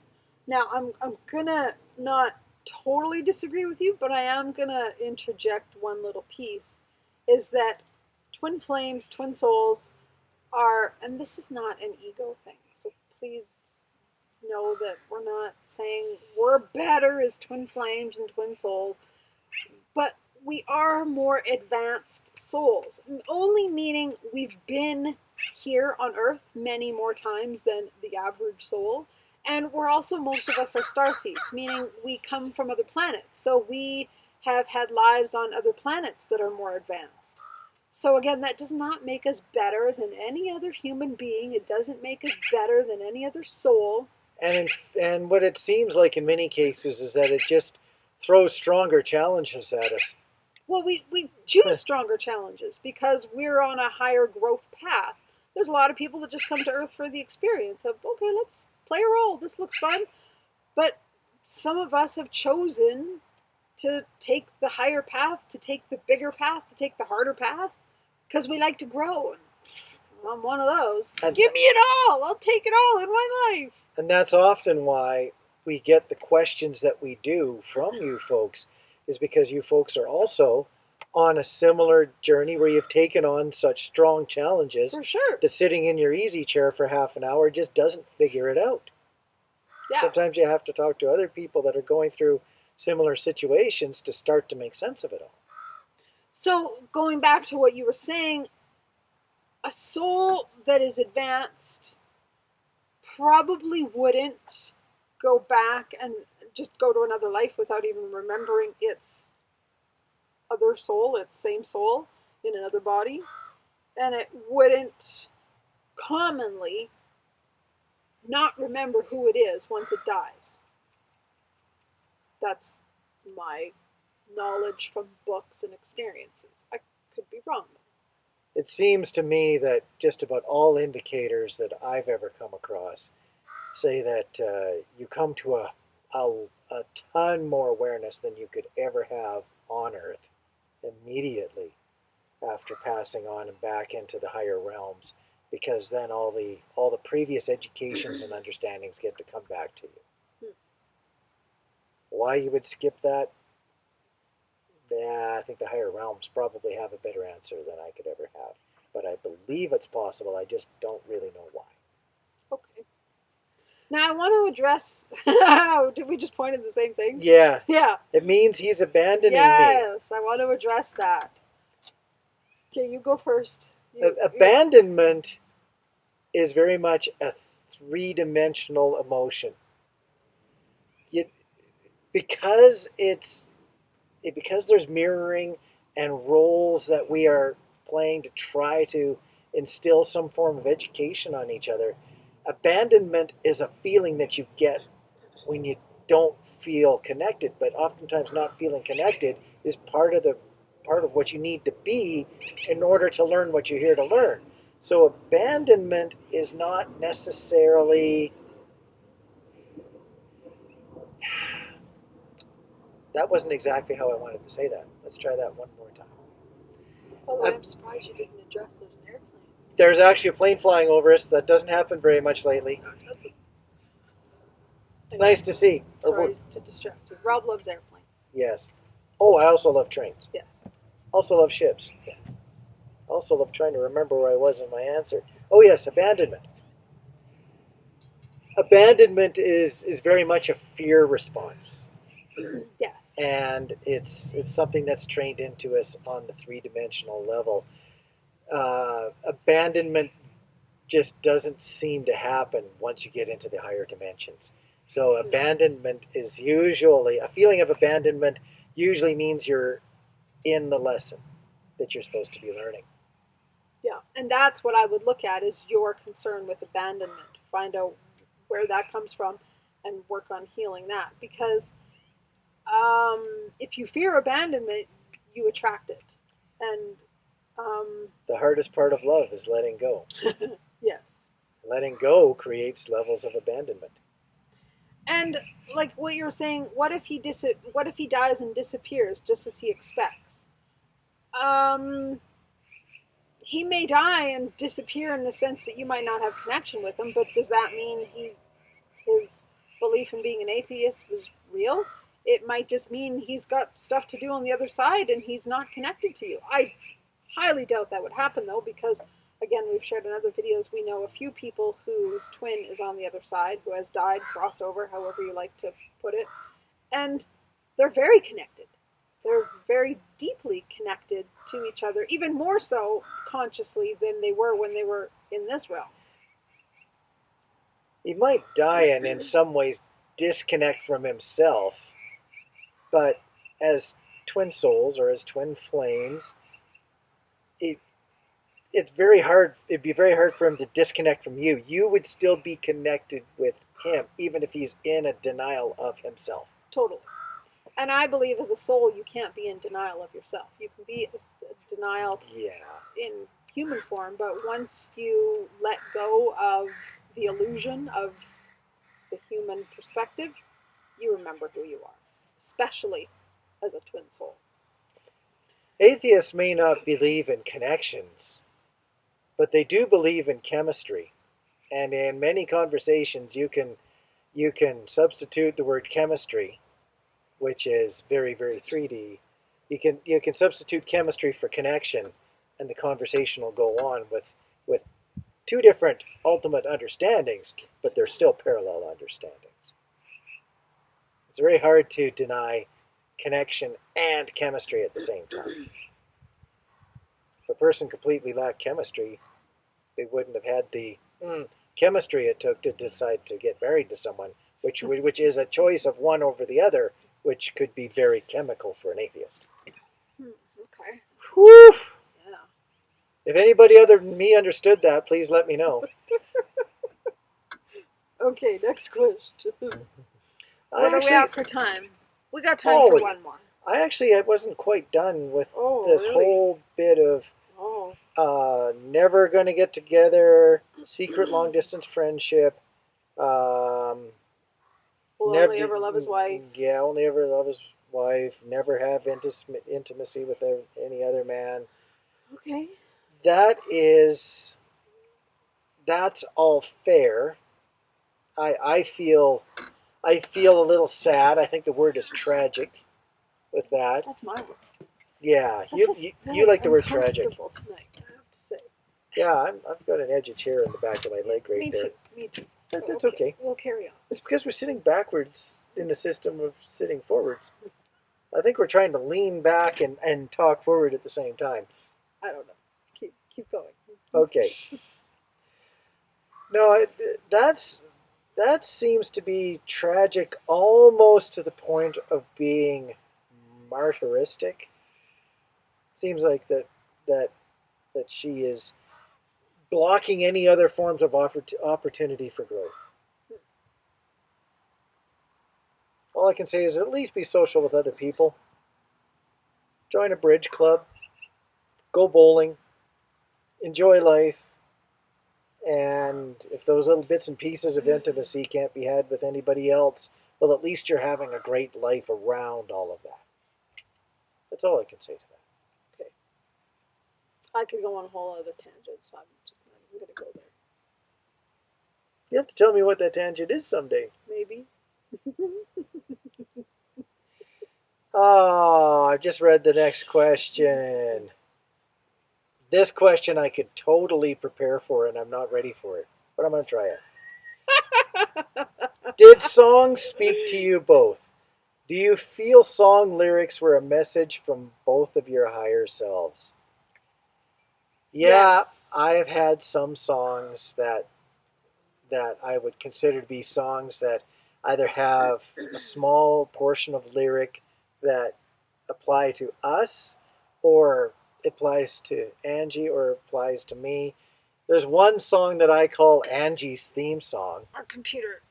Now, I'm gonna not totally disagree with you, but I am gonna interject one little piece, is that twin flames, twin souls are, and this is not an ego thing, so please know that we're not saying we're better as twin flames and twin souls, but we are more advanced souls, only meaning we've been here on Earth many more times than the average soul. And we're also, most of us are starseeds, meaning we come from other planets. So we have had lives on other planets that are more advanced. So again, that does not make us better than any other human being. It doesn't make us better than any other soul. And what it seems like in many cases is that it just throws stronger challenges at us. Well, we choose stronger challenges because we're on a higher growth path. There's a lot of people that just come to Earth for the experience of, okay, let's play a role. This looks fun. But some of us have chosen to take the higher path, to take the bigger path, to take the harder path, because we like to grow. And I'm one of those. And, give me it all. I'll take it all in my life. And that's often why we get the questions that we do from you folks, is because you folks are also on a similar journey where you've taken on such strong challenges For sure. that sitting in your easy chair for half an hour just doesn't figure it out. Yeah. Sometimes you have to talk to other people that are going through similar situations to start to make sense of it all. So going back to what you were saying, a soul that is advanced probably wouldn't go back and just go to another life without even remembering its other soul, its same soul in another body. And it wouldn't commonly not remember who it is once it dies. That's my knowledge from books and experiences. I could be wrong. It seems to me that just about all indicators that I've ever come across say that you come to a ton more awareness than you could ever have on Earth immediately after passing on and back into the higher realms, because then all the previous educations and understandings get to come back to you. Why you would skip that? Yeah, I think the higher realms probably have a better answer than I could ever have. But I believe it's possible. I just don't really know why. Okay. Now I want to address. Did we just point at the same thing? Yeah. Yeah. It means he's abandoning me. Yes, I want to address that. Okay, you go first. Abandonment is very much a three-dimensional emotion. Because there's mirroring and roles that we are playing to try to instill some form of education on each other. Abandonment is a feeling that you get when you don't feel connected, but oftentimes not feeling connected is part of what you need to be in order to learn what you're here to learn. So abandonment is not necessarily. That wasn't exactly how I wanted to say that. Let's try that one more time. Well, I'm surprised you didn't address there's an airplane. There's actually a plane flying over us. That doesn't happen very much lately. No, it doesn't. It's nice to see. Sorry to distract you. Rob loves airplanes. Yes. Oh, I also love trains. Yes. Also love ships. Yes. Also love trying to remember where I was in my answer. Oh yes, abandonment. Abandonment is very much a fear response. Yes. and it's something that's trained into us on the three-dimensional level. Abandonment just doesn't seem to happen once you get into the higher dimensions. So abandonment is usually a feeling of abandonment usually means you're in the lesson that you're supposed to be learning. Yeah, and that's what I would look at is your concern with abandonment. Find out where that comes from and work on healing that. Because if you fear abandonment, you attract it. And The hardest part of love is letting go. yes. Letting go creates levels of abandonment. And like what you're saying, what if he dies and disappears just as he expects? Um, he may die and disappear in the sense that you might not have connection with him, but does that mean his belief in being an atheist was real? It might just mean he's got stuff to do on the other side and he's not connected to you. I highly doubt that would happen though, because again, we've shared in other videos, we know a few people whose twin is on the other side, who has died, crossed over, however you like to put it, and they're very connected. They're very deeply connected to each other, even more so consciously than they were when they were in this realm. He might die and in some ways disconnect from himself, but as twin souls or as twin flames, it, it's very hard. It'd be very hard for him to disconnect from you. You would still be connected with him, even if he's in a denial of himself. Totally. And I believe as a soul, you can't be in denial of yourself. You can be a denial in human form, but once you let go of the illusion of the human perspective, you remember who you are, especially as a twin soul. Atheists may not believe in connections, but they do believe in chemistry. And in many conversations, you can substitute the word chemistry, which is very, very 3D. You can substitute chemistry for connection, and the conversation will go on with two different ultimate understandings, but they're still parallel understandings. It's very hard to deny connection and chemistry at the same time. If a person completely lacked chemistry, they wouldn't have had the chemistry it took to decide to get married to someone, which is a choice of one over the other, which could be very chemical for an atheist. Okay. Whew. Yeah. If anybody other than me understood that, please let me know. Okay, next question. What are we at for time? We got time for one more. I wasn't quite done with this whole bit of never going to get together, secret long distance friendship. Will only ever love his wife. Yeah, only ever love his wife. Never have intimacy with any other man. Okay. That's all fair. I feel a little sad. I think the word is tragic with that. That's my word. Yeah, you like the word tragic. Tonight, I have to say. Yeah, I've got an edge of chair in the back of my leg right there. Me too. That's okay. We'll carry on. It's because we're sitting backwards in the system of sitting forwards. I think we're trying to lean back and talk forward at the same time. I don't know. Keep going. Okay. No, that seems to be tragic almost to the point of being martyristic. Seems like that she is blocking any other forms of opportunity for growth. All I can say is at least be social with other people. Join a bridge club. Go bowling. Enjoy life. And if those little bits and pieces of intimacy can't be had with anybody else, well, at least you're having a great life around all of that. That's all I can say to that. Okay. I could go on a whole other tangent, so I'm just not even going to go there. You have to tell me what that tangent is someday. Maybe. Oh, I just read the next question. This question I could totally prepare for, and I'm not ready for it. But I'm going to try it. Did songs speak to you both? Do you feel song lyrics were a message from both of your higher selves? Yeah, Yes. I have had some songs that I would consider to be songs that either have a small portion of lyric that apply to us, or applies to Angie, or applies to me. There's one song that I call Angie's theme song. Our computer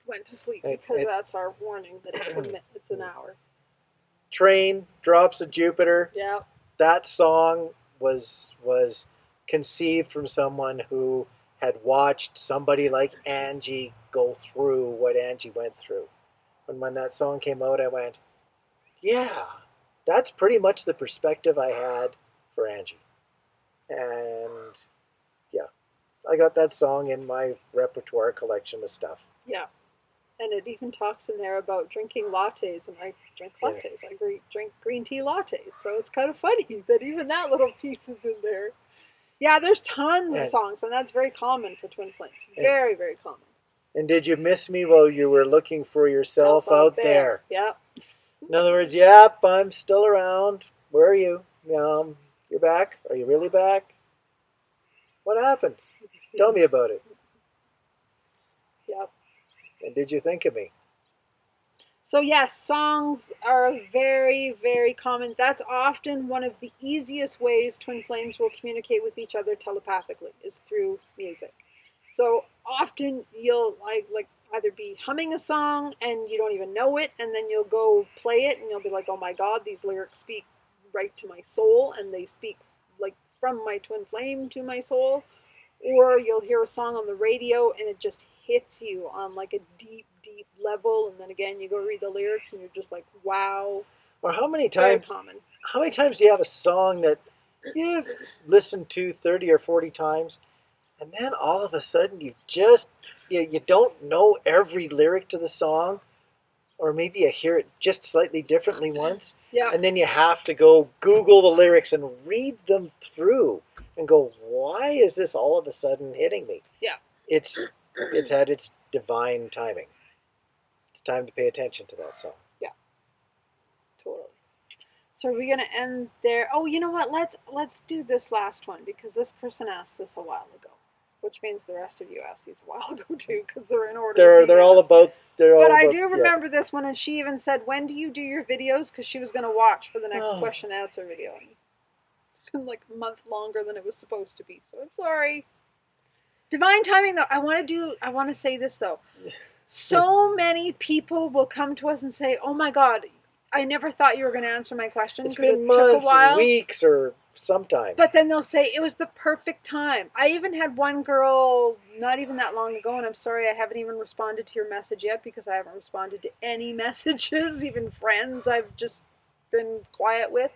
went to sleep It, because it, that's our warning that it's an hour. Train, Drops of Jupiter. Yeah. That song was conceived from someone who had watched somebody like Angie go through what Angie went through. And when that song came out, I went, yeah, that's pretty much the perspective I had for Angie. And yeah, I got that song in my repertoire collection of stuff. Yeah. And it even talks in there about drinking lattes, and I drink Yeah. lattes. I drink green tea lattes. So it's kind of funny that even that little piece is in there. Yeah, there's tons of And, songs, and that's very common for Twin Flames. and Very, very common. and did you miss me while you were looking for yourself Self out there? Yep. In other words, yep, I'm still around. Where are you? You're back? Are you really back? What happened? Tell me about it. Yep. And did you think of me? So yes, songs are very, very common. That's often one of the easiest ways twin flames will communicate with each other telepathically, is through music. So often you'll like either be humming a song and you don't even know it, and then you'll go play it and you'll be like, oh my god, these lyrics speak right to my soul, and they speak like from my twin flame to my soul. Or you'll hear a song on the radio and it just hits you on like a deep, deep level, and then again you go read the lyrics and you're just like, wow. Or how many Very times common. do you have a song that you've listened to 30 or 40 times, and then all of a sudden you don't know every lyric to the song, or maybe you hear it just slightly differently once, Yeah. and then you have to go Google the lyrics and read them through and go, why is this all of a sudden hitting me? Yeah. It's had its divine timing. It's time to pay attention to that song. Yeah. Totally. So are we gonna end there? Oh, you know what? Let's do this last one, because this person asked this a while ago, which means the rest of you asked these a while ago too, because they're in order. They're all about. But I do remember this one, and she even said, when do you do your videos? Because she was going to watch for the next question and answer video. And it's been like a month longer than it was supposed to be, so I'm sorry. Divine timing, though. I want to say this, though. So many people will come to us and say, oh my god, I never thought you were going to answer my question, It's because been it months, took a while. weeks, or sometime. But then they'll say it was the perfect time. I even had one girl not even that long ago, and I'm sorry I haven't even responded to your message yet, because I haven't responded to any messages, even friends I've just been quiet with.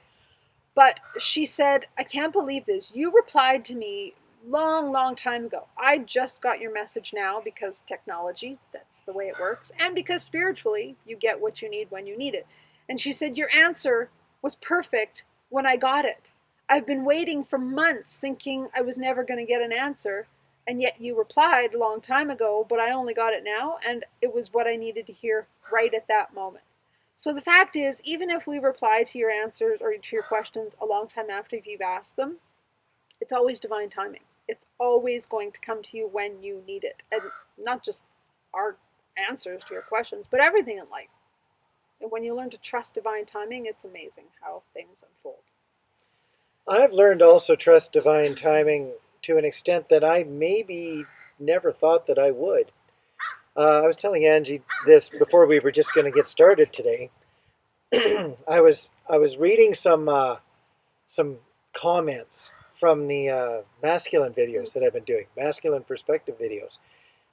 But she said, I can't believe this. You replied to me long time ago. I just got your message now, because technology, that's the way it works, and because spiritually you get what you need when you need it. And she said, your answer was perfect when I got it. I've been waiting for months thinking I was never going to get an answer, and yet you replied a long time ago, but I only got it now, and it was what I needed to hear right at that moment. So the fact is, even if we reply to your answers or to your questions a long time after you've asked them, it's always divine timing. It's always going to come to you when you need it. And not just our answers to your questions, but everything in life. And when you learn to trust divine timing, it's amazing how things unfold. I've learned also trust divine timing to an extent that I maybe never thought that I would. I was telling Angie this before we were just going to get started today. I was reading some comments from the masculine videos that I've been doing, masculine perspective videos,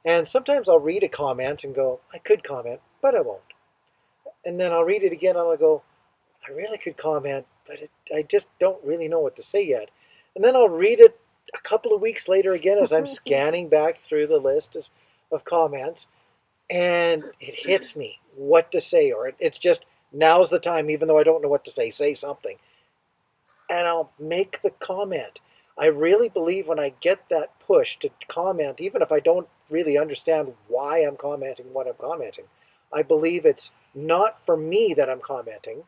and sometimes I'll read a comment and go, I could comment, but I won't. And then I'll read it again and I'll go, I really could comment, but I just don't really know what to say yet. And then I'll read it a couple of weeks later again as I'm scanning back through the list of comments, and it hits me what to say, or it's just, now's the time, even though I don't know what to say something. And I'll make the comment. I really believe when I get that push to comment, even if I don't really understand why I'm commenting what I'm commenting, I believe it's not for me that I'm commenting.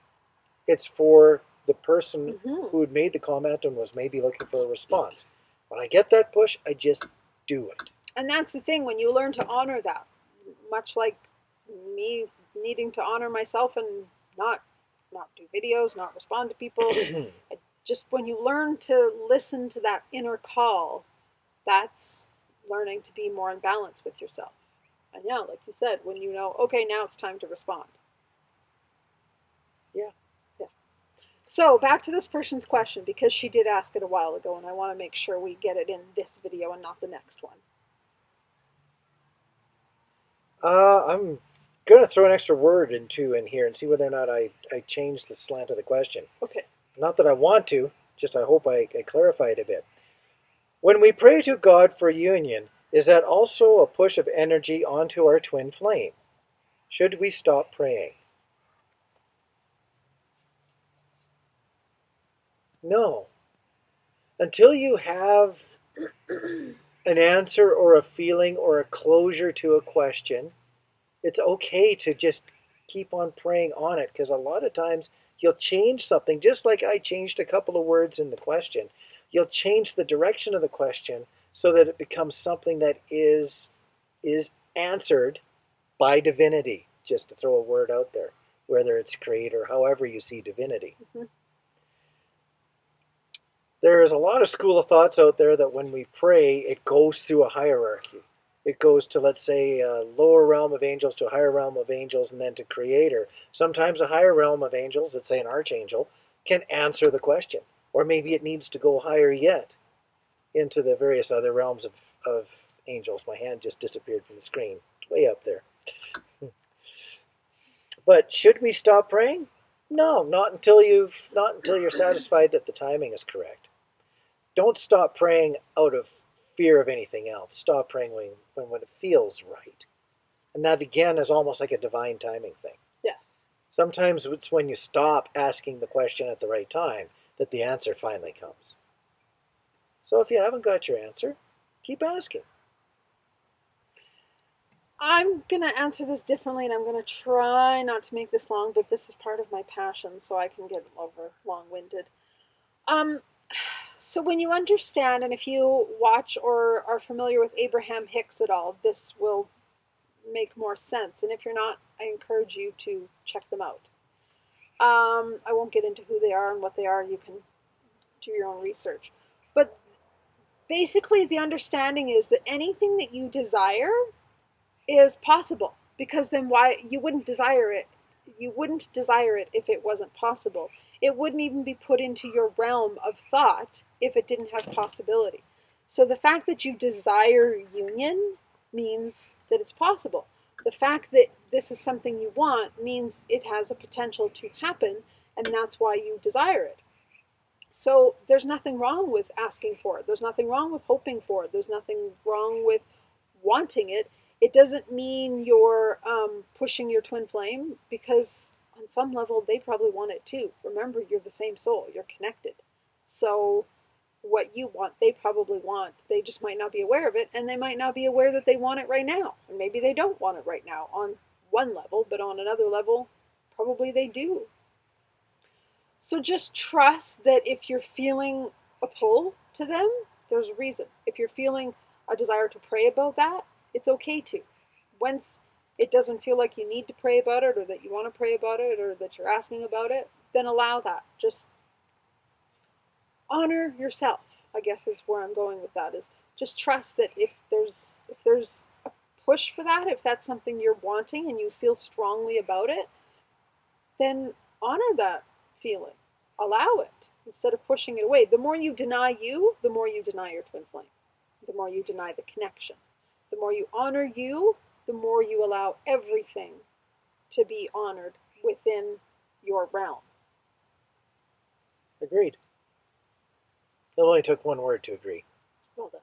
It's for the person Mm-hmm. who had made the comment and was maybe looking for a response. When I get that push, I just do it. And that's the thing, when you learn to honor that, much like me needing to honor myself and not do videos, not respond to people. Just when you learn to listen to that inner call, that's learning to be more in balance with yourself. And yeah, like you said, when you know, okay, now it's time to respond. Yeah. Yeah. So back to this person's question, because she did ask it a while ago, and I want to make sure we get it in this video and not the next one. I'm going to throw an extra word in here and see whether or not I change the slant of the question. Okay. Not that I want to, just I hope I clarify it a bit. When we pray to God for union, is that also a push of energy onto our twin flame? Should we stop praying? No. Until you have an answer or a feeling or a closure to a question, it's okay to just keep on praying on it, because a lot of times you'll change something, just like I changed a couple of words in the question. You'll change the direction of the question so that it becomes something that is answered by divinity, just to throw a word out there, whether it's creator, however you see divinity. Mm-hmm. There is a lot of school of thoughts out there that when we pray, it goes through a hierarchy. It goes to, let's say, a lower realm of angels to a higher realm of angels and then to creator. Sometimes a higher realm of angels, let's say an archangel, can answer the question. Or maybe it needs to go higher yet into the various other realms of angels. My hand just disappeared from the screen. It's way up there. But should we stop praying? No, not until you're satisfied that the timing is correct. Don't stop praying out of fear of anything else. Stop praying when it feels right. And that, again, is almost like a divine timing thing. Yes. Sometimes it's when you stop asking the question at the right time that the answer finally comes. So if you haven't got your answer, keep asking. I'm going to answer this differently, and I'm going to try not to make this long, but this is part of my passion, so I can get over long-winded. So when you understand, and if you watch or are familiar with Abraham Hicks at all, this will make more sense. And if you're not, I encourage you to check them out. I won't get into who they are and what they are. You can do your own research. But basically, the understanding is that anything that you desire is possible, because then why you wouldn't desire it? You wouldn't desire it if it wasn't possible. It wouldn't even be put into your realm of thought if it didn't have possibility. So the fact that you desire union means that it's possible. The fact that this is something you want means it has a potential to happen, and that's why you desire it. So there's nothing wrong with asking for it. There's nothing wrong with hoping for it. There's nothing wrong with wanting it. It doesn't mean you're pushing your twin flame, because on some level they probably want it too. Remember, you're the same soul. You're connected. So what you want, they probably want. They just might not be aware of it, and they might not be aware that they want it right now. And maybe they don't want it right now on one level, but on another level, probably they do. So just trust that if you're feeling a pull to them, there's a reason. If you're feeling a desire to pray about that, it's okay to. Once it doesn't feel like you need to pray about it, or that you want to pray about it, or that you're asking about it, then allow that. Just honor yourself, I guess is where I'm going with that, is just trust that if there's a push for that, if that's something you're wanting and you feel strongly about it, then honor that feeling. Allow it instead of pushing it away. The more you deny you, the more you deny your twin flame. The more you deny the connection. The more you honor you, the more you allow everything to be honored within your realm. Agreed. It only took one word to agree. Well done.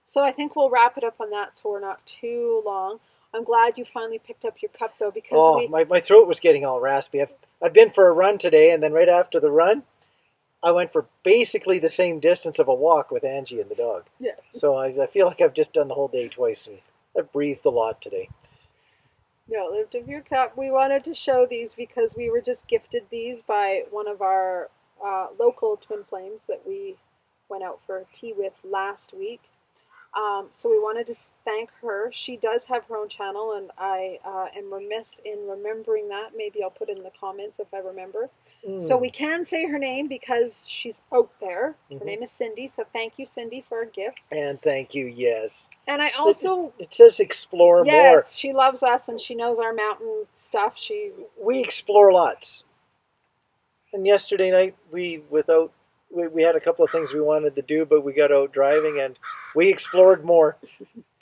So I think we'll wrap it up on that, so we're not too long. I'm glad you finally picked up your cup, though, because my throat was getting all raspy. I've been for a run today, and then right after the run, I went for basically the same distance of a walk with Angie and the dog. Yes. So I feel like I've just done the whole day twice, and I've breathed a lot today. Yeah, lived of your cup. We wanted to show these because we were just gifted these by one of our local twin flames that we went out for tea with last week. So we wanted to thank her. She does have her own channel, and I am remiss in remembering that. Maybe I'll put it in the comments if I remember. So we can say her name because she's out there. Her name is Cindy. So thank you, Cindy, for our gifts. And thank you, yes. And I also, it says explore more. yes, she loves us and she knows our mountain stuff. We explore lots. And yesterday night we had a couple of things we wanted to do, but we got out driving and we explored more.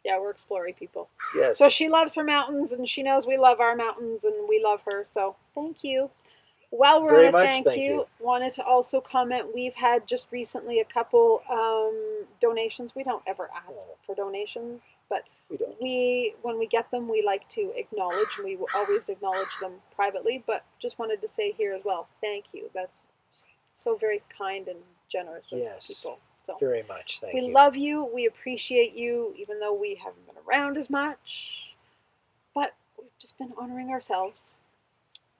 Yeah, we're exploring people. Yes. So she loves her mountains and she knows we love our mountains and we love her. So thank you. While we're Very on a much thank thank you, you. wanted to also comment. We've had just recently a couple donations. We don't ever ask for donations, but We don't. when we get them, we like to acknowledge. We will always acknowledge them privately, but just wanted to say here as well, thank you. That's so very kind and generous of Yes. people. So Very much thank you. we love you. We appreciate you, even though we haven't been around as much. But we've just been honoring ourselves.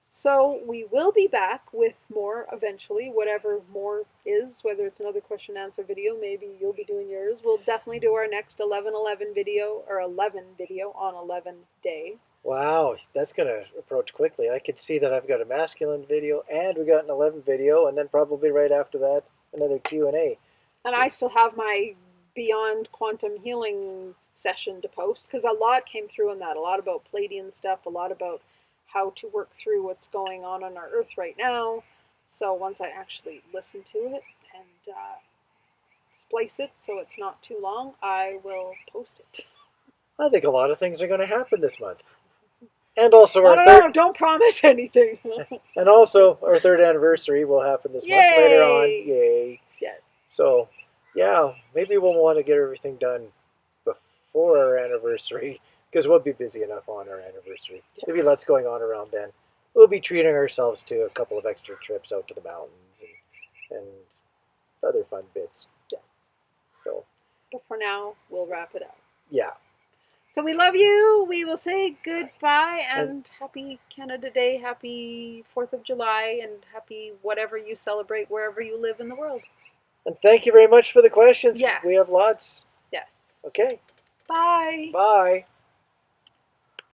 So we will be back with more eventually, whatever more is, whether it's another question and answer video, maybe you'll be doing yours. We'll definitely do our next 11/11 video, or 11 video on 11 day. Wow, that's going to approach quickly. I could see that I've got a masculine video and we got an 11 video, and then probably right after that another Q&A. And I still have my Beyond Quantum Healing session to post because a lot came through on that. A lot about Palladian stuff, a lot about how to work through what's going on our Earth right now. So once I actually listen to it and splice it so it's not too long, I will post it. I think a lot of things are going to happen this month. And also No, don't promise anything. and also our third anniversary will happen this month later on. Yay. Yes. So, yeah, maybe we'll want to get everything done before our anniversary because we'll be busy enough on our anniversary. Yes. There'll be lots going on around then. We'll be treating ourselves to a couple of extra trips out to the mountains and other fun bits. Yes. So, but for now, we'll wrap it up. Yeah. So we love you. We will say goodbye and happy Canada Day, happy 4th of July, and happy whatever you celebrate wherever you live in the world. And thank you very much for the questions. Yes. We have lots. Yes. Okay. Bye. Bye.